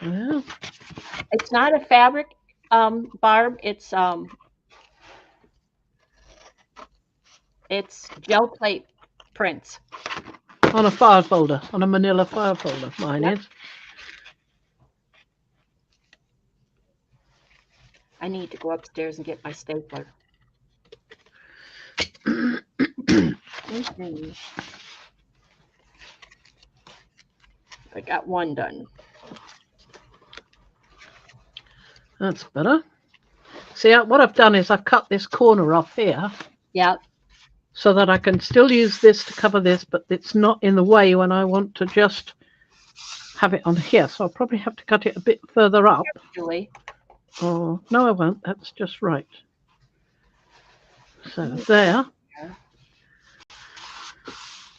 Yeah. It's not a fabric, Barb. It's gel plate prints. On a file folder, on a manila file folder, mine is. I need to go upstairs and get my stapler. I got one done. That's better. See, what I've done is I've cut this corner off here. Yeah. So that I can still use this to cover this, but it's not in the way when I want to just have it on here. So I'll probably have to cut it a bit further up. Julie. Oh, no, I won't. That's just right. So there.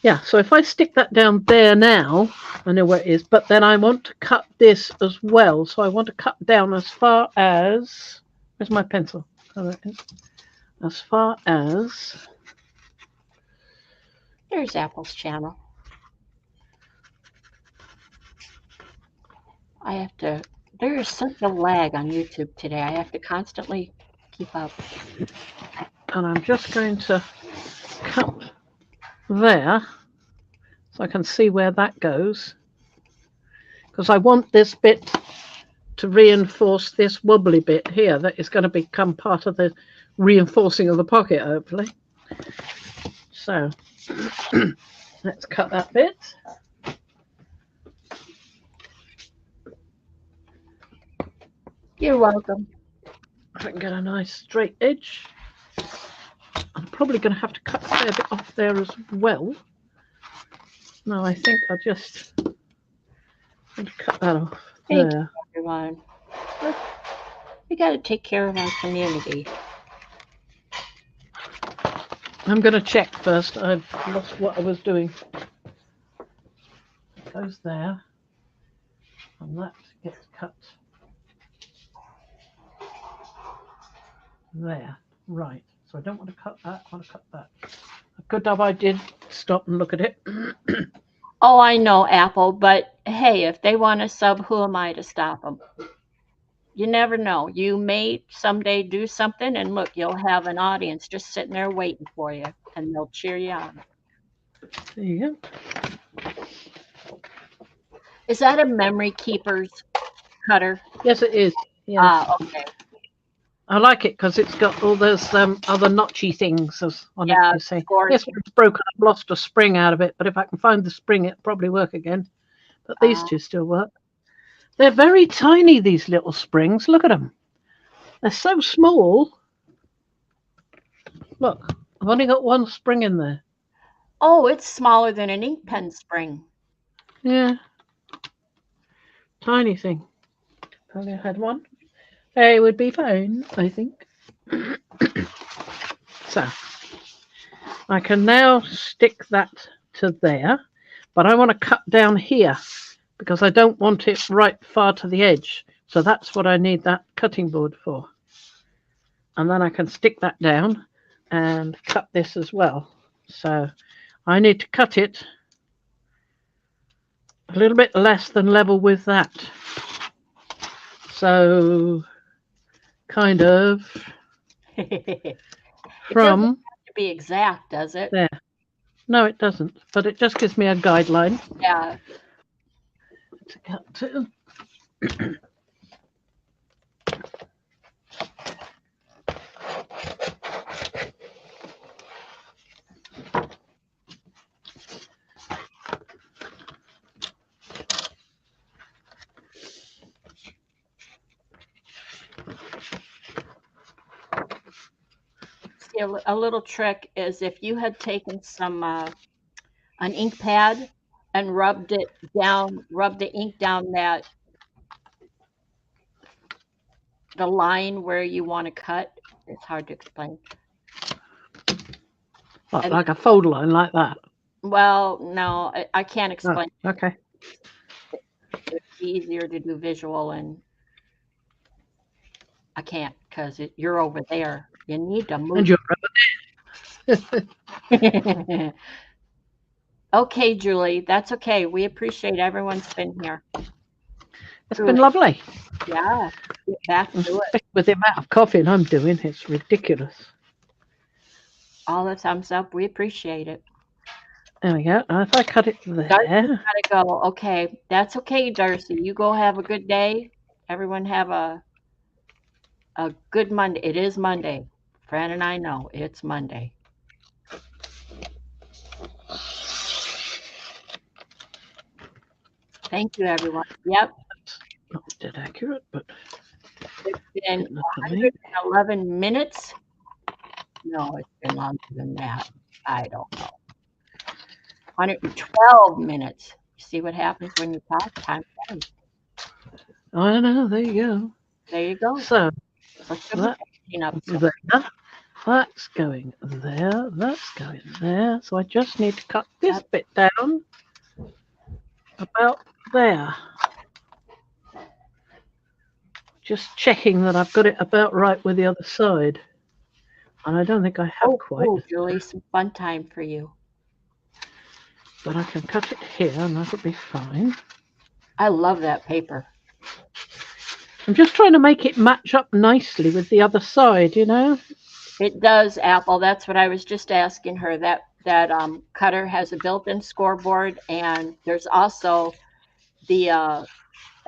Yeah, so if I stick that down there now, I know where it is, but then I want to cut this as well. So I want to cut down as far as, where's my pencil? Oh, there it is. As far as... There's Apple's channel. I have to, there is such a lag on YouTube today. I have to constantly keep up. And I'm just going to cut there so I can see where that goes. Because I want this bit to reinforce this wobbly bit here that is going to become part of the reinforcing of the pocket, hopefully. So let's cut that bit. You're welcome. I can get a nice straight edge. I'm probably going to have to cut a fair bit off there as well. No, I think I just want to cut that off Thank there. you, everyone. We got to take care of our community. I'm going to check first. I've lost what I was doing. It goes there. And that gets cut there. Right. So I don't want to cut that. I want to cut that. A good job I did stop and look at it. Oh, I know, Apple, but hey, if they want to sub, who am I to stop them? You never know. You may someday do something, and look, you'll have an audience just sitting there waiting for you, and they'll cheer you on. There you go. Is that a memory keeper's cutter? Yes, it is. Yes. Ah, okay. I like it because it's got all those other notchy things on it. You see. Gorgeous. Yes, it's broken. I've lost a spring out of it, but if I can find the spring, it'll probably work again. But these two still work. They're very tiny, these little springs. Look at them. They're so small. Look, I've only got one spring in there. Oh, it's smaller than an ink pen spring. Yeah. Tiny thing. If only I had one. It would be fine, I think. So, I can now stick that to there, but I want to cut down here because I don't want it right far to the edge. So that's what I need that cutting board for. And then I can stick that down and cut this as well. So I need to cut it a little bit less than level with that. So kind of It doesn't from have to be exact, does it? there. No, it doesn't, but it just gives me a guideline Yeah. to cut to. See, a little trick is if you had taken some an ink pad and rubbed the ink down the line where you want to cut. It's hard to explain. What, like a fold line like that? Well, no, I can't explain. Oh, okay. It's easier to do visual, and I can't because you're over there. You need to move. And you're Okay, Julie, that's okay. We appreciate everyone's been here. It's been lovely. Yeah, get back to it. With the amount of coughing I'm doing, it's ridiculous. All the thumbs up. We appreciate it. There we go. Now if I cut it there. Darcy's gotta go. Okay, that's okay, Darcy. You go have a good day. Everyone have a good Monday. It is Monday. Fran and I know it's Monday. Thank you, everyone. Yep. Not dead accurate, but It's been 111 minutes. No, it's been longer than that. I don't know. 112 minutes. You see what happens when you talk? Time flies. I don't know. There you go. There you go. So Let's that there. That's going there. That's going there. So I just need to cut this bit down about there. Just checking that I've got it about right with the other side. And I don't think I have quite. Oh, Julie, some fun time for you. But I can cut it here and that'll be fine. I love that paper. I'm just trying to make it match up nicely with the other side, you know? It does, Apple. That's what I was just asking her. That cutter has a built-in scoreboard, and there's also the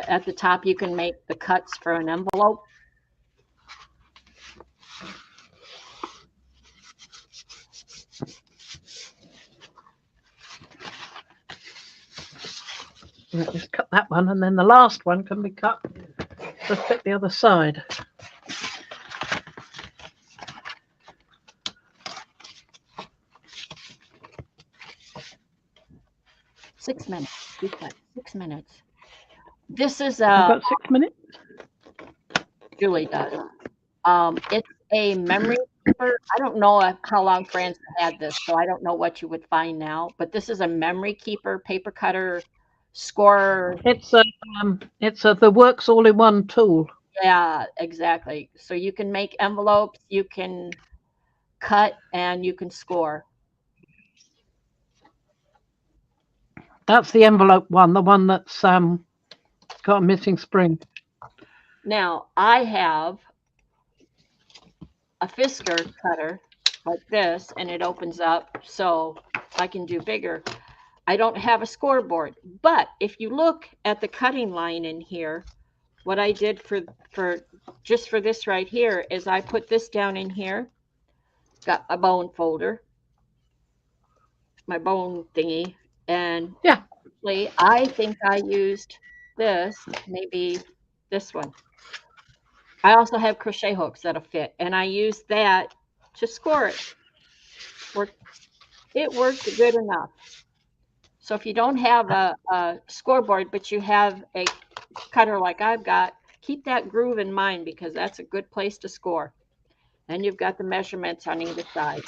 at the top you can make the cuts for an envelope. Just cut that one, and then the last one can be cut to fit the other side. Six minutes. 6 minutes. This is I've got 6 minutes. Julie does. It's a memory keeper. I don't know how long Fran's had this, so I don't know what you would find now. But this is a memory keeper paper cutter scorer. It's a the Works all-in-one tool. Yeah, exactly. So you can make envelopes, you can cut, and you can score. That's the envelope one, the one that's got a missing spring. Now, I have a Fisker cutter like this, and it opens up so I can do bigger. I don't have a scoreboard, but if you look at the cutting line in here, what I did for this right here is I put this down in here, got a bone folder, my bone thingy, and yeah, I think I used this, maybe this one. I also have crochet hooks that'll fit, and I use that to score it. It worked good enough. So if you don't have a scoreboard, but you have a cutter like I've got, keep that groove in mind because that's a good place to score. And you've got the measurements on either side.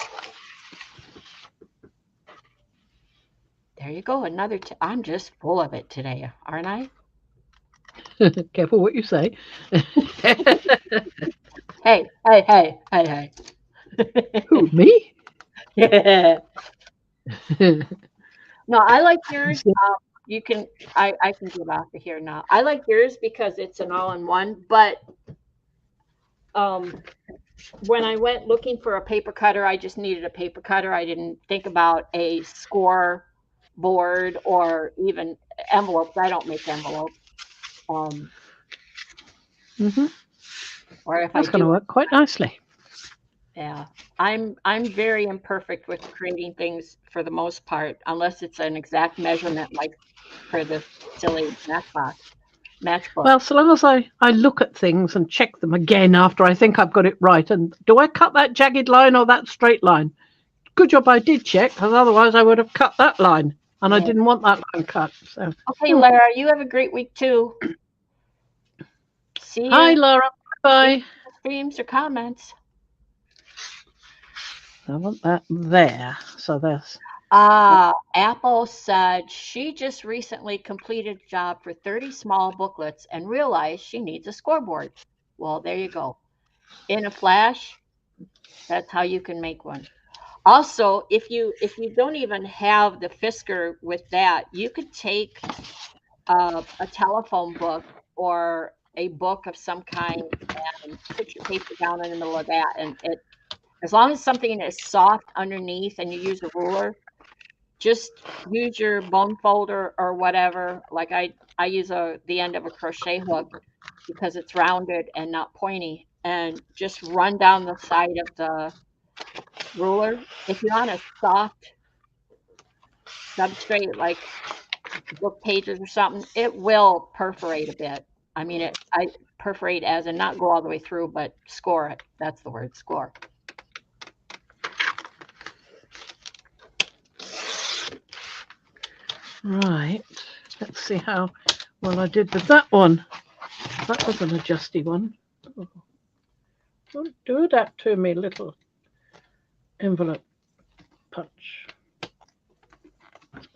There you go. Another. I'm just full of it today, aren't I? Careful what you say. Hey, hey, hey, hey, hey. Who, me? Yeah. No, I like yours. You can. I can get off of here now. I like yours because it's an all-in-one. But when I went looking for a paper cutter, I just needed a paper cutter. I didn't think about a score board or even envelopes. I don't make envelopes. Mm-hmm. Or if That's I going to do, work quite nicely. yeah. I'm very imperfect with creating things for the most part, unless it's an exact measurement like for this silly matchbook. Well, so long as I look at things and check them again after I think I've got it right. And do I cut that jagged line or that straight line? Good job I did check, because otherwise I would have cut that line. And I Yeah. didn't want that line cut. So, Okay, Lara, you have a great week too. See hi, you. Laura. Bye. Streams or comments. I want that there. So there's. Apple said she just recently completed a job for 30 small booklets and realized she needs a scoreboard. Well, there you go. In a flash, that's how you can make one. Also, if you don't even have the Fisker with that, you could take a telephone book or a book of some kind and put your paper down in the middle of that, and it, as long as something is soft underneath and you use a ruler, just use your bone folder or whatever. Like I use the end of a crochet hook because it's rounded and not pointy, and just run down the side of the ruler. If you're on a soft substrate like book pages or something, it will perforate a bit. I mean, I perforate as in not go all the way through, but score it. That's the word, score. Right. Let's see how well I did with that one. That was an adjusty one. Oh, don't do that to me, little envelope punch.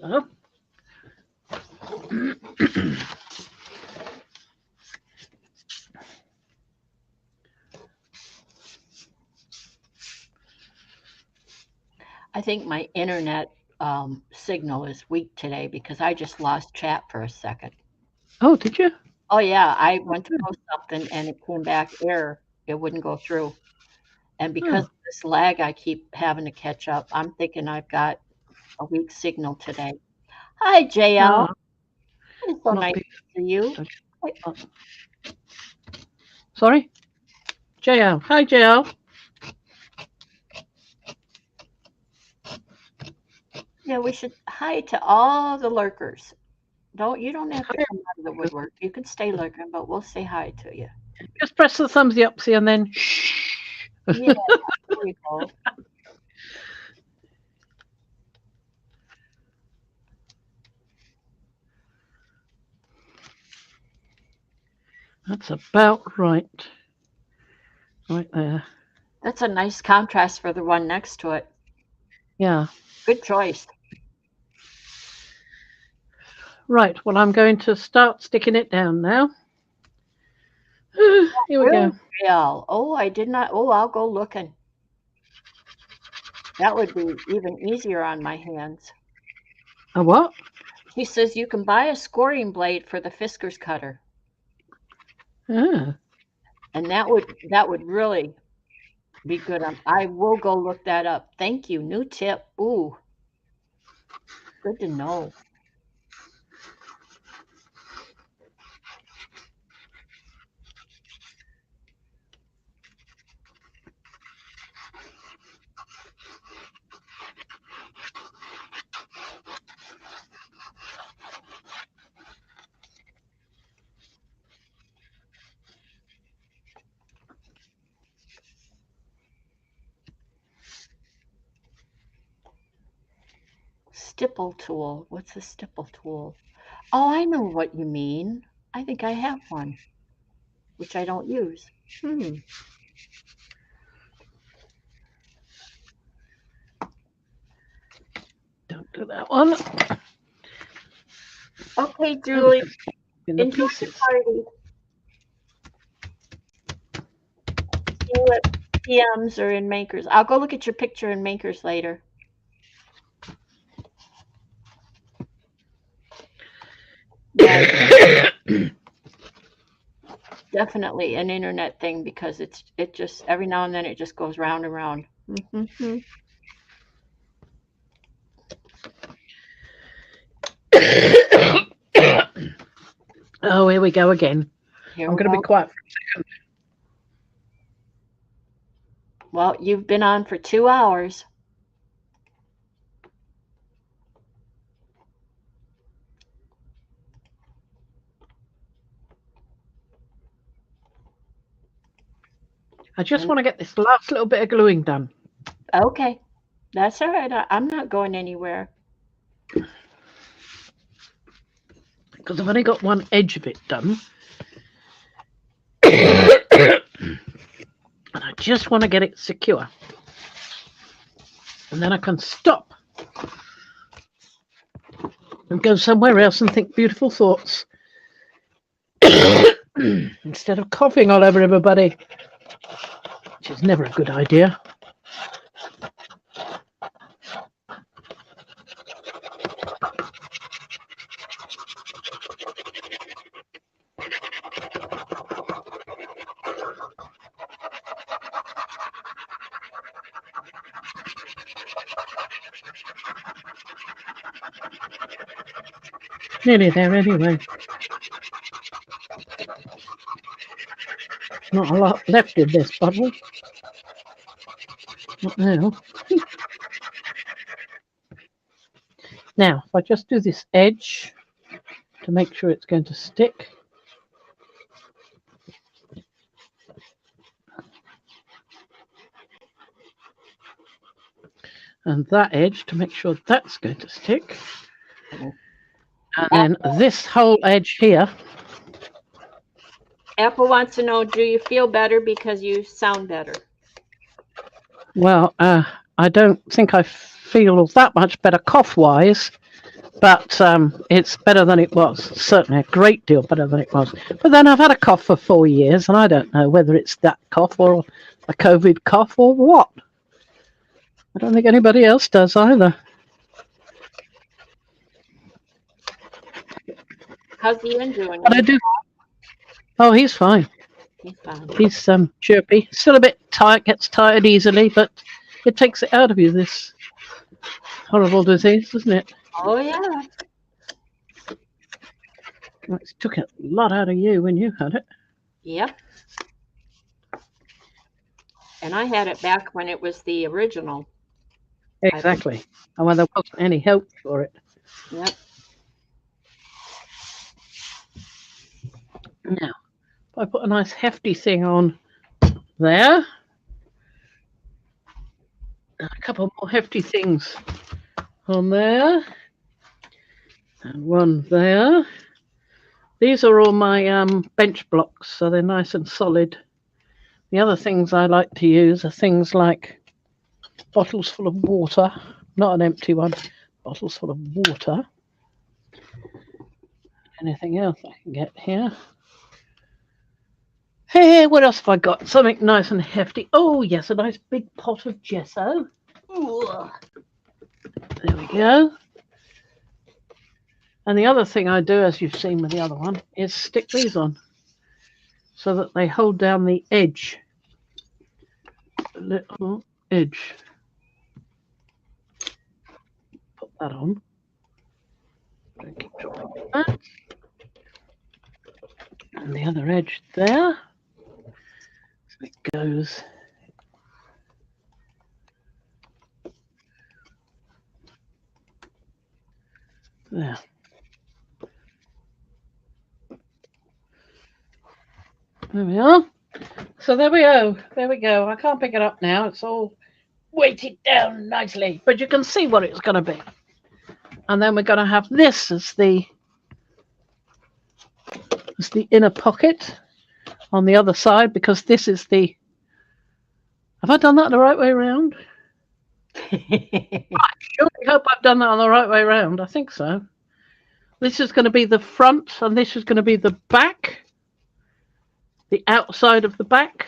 So. I think my internet signal is weak today because I just lost chat for a second. Oh, did you? Oh yeah, I went to post something and it came back error. It wouldn't go through. And because of this lag I keep having to catch up, I'm thinking I've got a weak signal today. Hi, JL. It's so nice to see you. Sorry? JL. Hi, JL. Yeah, we should hi to all the lurkers. You don't have to come out of the woodwork. You can stay lurking, but we'll say hi to you. Just press the thumbsy upsy and then shh. Yeah, there you go. That's about right. Right there. That's a nice contrast for the one next to it. Yeah. Good choice. Right. Well, I'm going to start sticking it down now. Here we go. Real. Oh, I did not. Oh, I'll go looking. That would be even easier on my hands. A what? He says you can buy a scoring blade for the Fisker's cutter. Ah. And that would really be good. I will go look that up. Thank you. New tip. Ooh. Good to know. stipple tool. What's a stipple tool? Oh, I know what you mean. I think I have one, which I don't use. Don't do that one. Okay, Julie. In the Enjoy pieces. the party. See you at PMs or in Makers. I'll go look at your picture in Makers later. Yeah. Definitely an internet thing because it just every now and then it just goes round and round. Oh, here we go again. I'm going to be quiet for a second. Well, you've been on for 2 hours. I just want to get this last little bit of gluing done. Okay. That's all right. I'm not going anywhere. Because I've only got one edge of it done. And I just want to get it secure. And then I can stop and go somewhere else and think beautiful thoughts. Instead of coughing all over everybody, which is never a good idea. Nearly there anyway. Not a lot left in this bottle. Not now. Now, if I just do this edge to make sure it's going to stick. And that edge to make sure that's going to stick. And then this whole edge here. Apple wants to know, do you feel better because you sound better? Well, I don't think I feel that much better cough-wise, but it's better than it was. Certainly a great deal better than it was. But then I've had a cough for 4 years, and I don't know whether it's that cough or a COVID cough or what. I don't think anybody else does either. How's Ian doing? But I do. Oh, he's fine. He's fine. He's chirpy. Still a bit tired, gets tired easily, but it takes it out of you, this horrible disease, doesn't it? Oh, yeah. It took a lot out of you when you had it. Yep. And I had it back when it was the original. Exactly. And when there wasn't any help for it. Yep. Now, if I put a nice hefty thing on there, and a couple more hefty things on there, and one there. These are all my bench blocks, so they're nice and solid. The other things I like to use are things like bottles full of water, not an empty one, bottles full of water. Anything else I can get here? Hey, what else have I got? Something nice and hefty. Oh, yes, a nice big pot of gesso. Ooh. There we go. And the other thing I do, as you've seen with the other one, is stick these on so that they hold down the edge. The little edge. Put that on. Don't keep dropping that. And the other edge there. So it goes. There. There we are. So there we go. There we go. I can't pick it up now. It's all weighted down nicely. But you can see what it's going to be. And then we're going to have this as the inner pocket on the other side, because this is the... Have I done that the right way around? I surely hope I've done that on the right way around. I think so. This is going to be the front, and this is going to be the back. The outside of the back,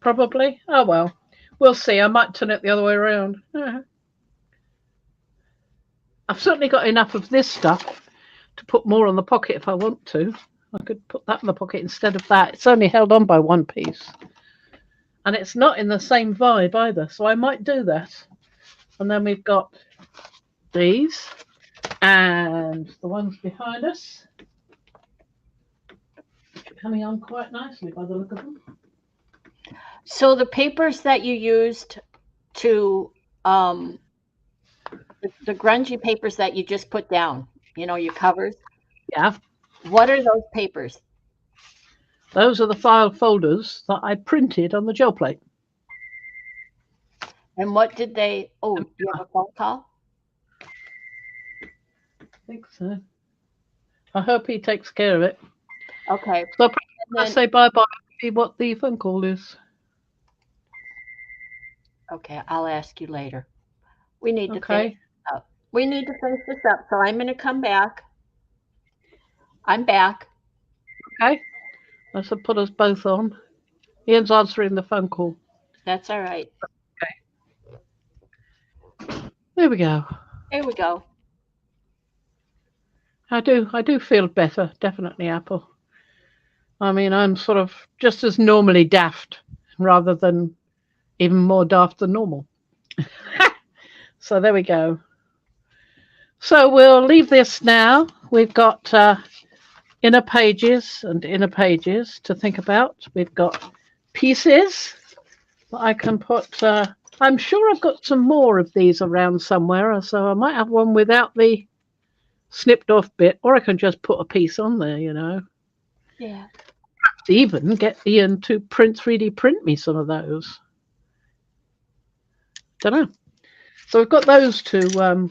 probably. Oh, well. We'll see. I might turn it the other way around. I've certainly got enough of this stuff to put more on the pocket if I want to. I could put that in the pocket instead of that. It's only held on by one piece. And it's not in the same vibe either, so I might do that. And then we've got these and the ones behind us. Coming on quite nicely by the look of them. So the papers that you used to, the grungy papers that you just put down, you know, your covers. Yeah. What are those papers? Those are the file folders that I printed on the gel plate. And what did they, oh, do you have a phone call? I think so. I hope he takes care of it. Okay. So I'll say bye-bye and see what the phone call is. Okay, I'll ask you later. We need to Okay. finish this up. We need to finish this up, so I'm going to come back. I'm back. Okay. Let's put us both on. Ian's answering the phone call. That's all right. Okay. There we go. There we go. I do feel better, definitely, Apple. I mean, I'm sort of just as normally daft, rather than even more daft than normal. So there we go. So we'll leave this now. We've got inner pages and inner pages to think about. We've got pieces that I can put. I'm sure I've got some more of these around somewhere, so I might have one without the snipped off bit, or I can just put a piece on there, you know. Yeah. Perhaps even get Ian to 3D print me some of those. Don't know. So we've got those to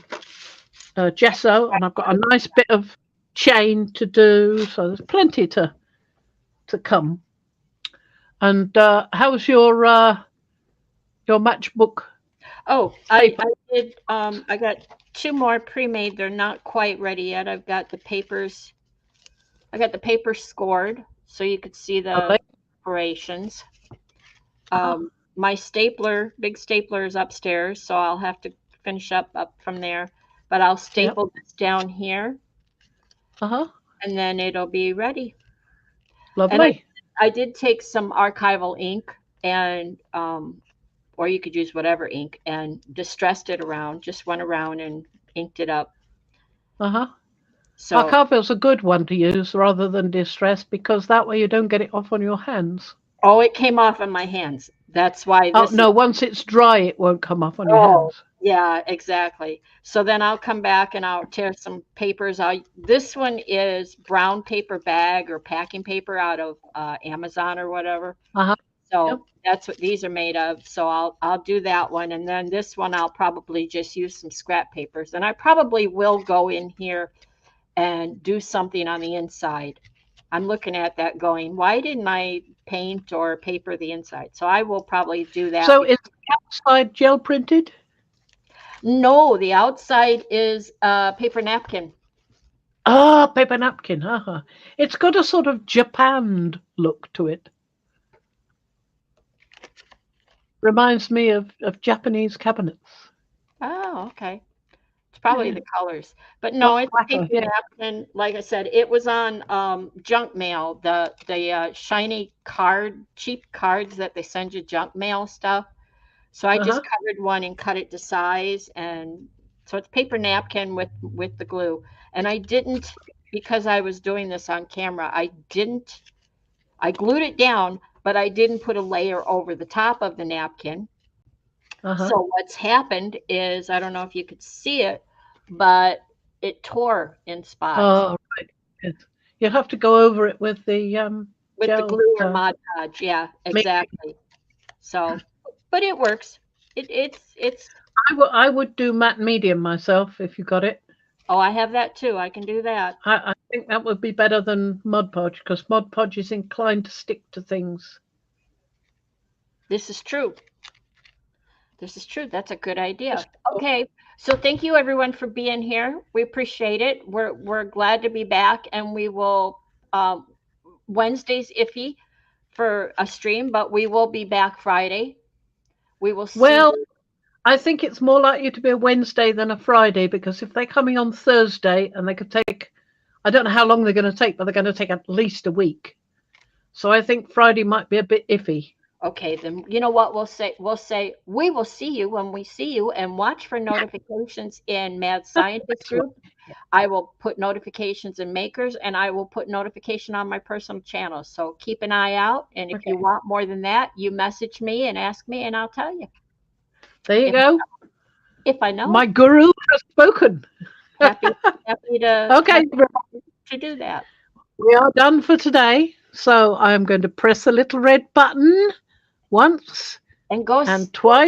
gesso, and I've got a nice bit of chain to do, so there's plenty to come. And how's your matchbook? Oh, I did. I got 2 more pre-made. They're not quite ready yet. I've got the papers. I got the papers scored, so you could see the operations. My stapler, big stapler, is upstairs, so I'll have to finish up from there. But I'll staple this down here, and then it'll be ready. Lovely. And I did take some archival ink, and or you could use whatever ink, and distressed it around. Just went around and inked it up. So archival's a good one to use rather than distress, because that way you don't get it off on your hands. Oh, it came off on my hands. That's why. Once it's dry, it won't come off on your hands. Yeah, exactly. So then I'll come back and I'll tear some papers out. This one is brown paper bag or packing paper out of Amazon or whatever. So that's what these are made of. So I'll do that one, and then this one I'll probably just use some scrap papers, and I probably will go in here and do something on the inside. I'm looking at that going, why didn't I paint or paper the inside? So I will probably do that. So is the outside gel printed? No, the outside is paper napkin. Paper napkin. It's got a sort of japanned look to it. Reminds me of Japanese cabinets. Oh, okay. It's probably the colors. But no, it's paper napkin. Like I said, it was on junk mail, the shiny cheap cards that they send you, junk mail stuff. So I just covered one and cut it to size, and so it's paper napkin with the glue. And I didn't, because I was doing this on camera, I glued it down, but I didn't put a layer over the top of the napkin. So what's happened is, I don't know if you could see it, but it tore in spots. Oh, right. You have to go over it with the gel, glue or Mod Podge. Yeah, exactly. So, but it works. It's I would do matte medium myself if you got it. Oh, I have that too. I can do that. I think that would be better than Mod Podge because Mod Podge is inclined to stick to things. This is true. This is true. That's a good idea. Okay. So thank you everyone for being here. We appreciate it. We're glad to be back, and we will Wednesday's iffy for a stream, but we will be back Friday. We will see. Well, I think it's more likely to be a Wednesday than a Friday because if they're coming on Thursday and they could take, I don't know how long they're going to take, but they're going to take at least a week. So I think Friday might be a bit iffy. Okay, then you know what we'll say? We'll say we will see you when we see you, and watch for notifications in Mad Scientist group. I will put notifications in Makers, and I will put notification on my personal channel. So keep an eye out, and if you want more than that, you message me and ask me, and I'll tell you. There you go. If I know. My guru has spoken. Happy to Okay. to do that. We are done for today. So I'm going to press the little red button once and go and twice.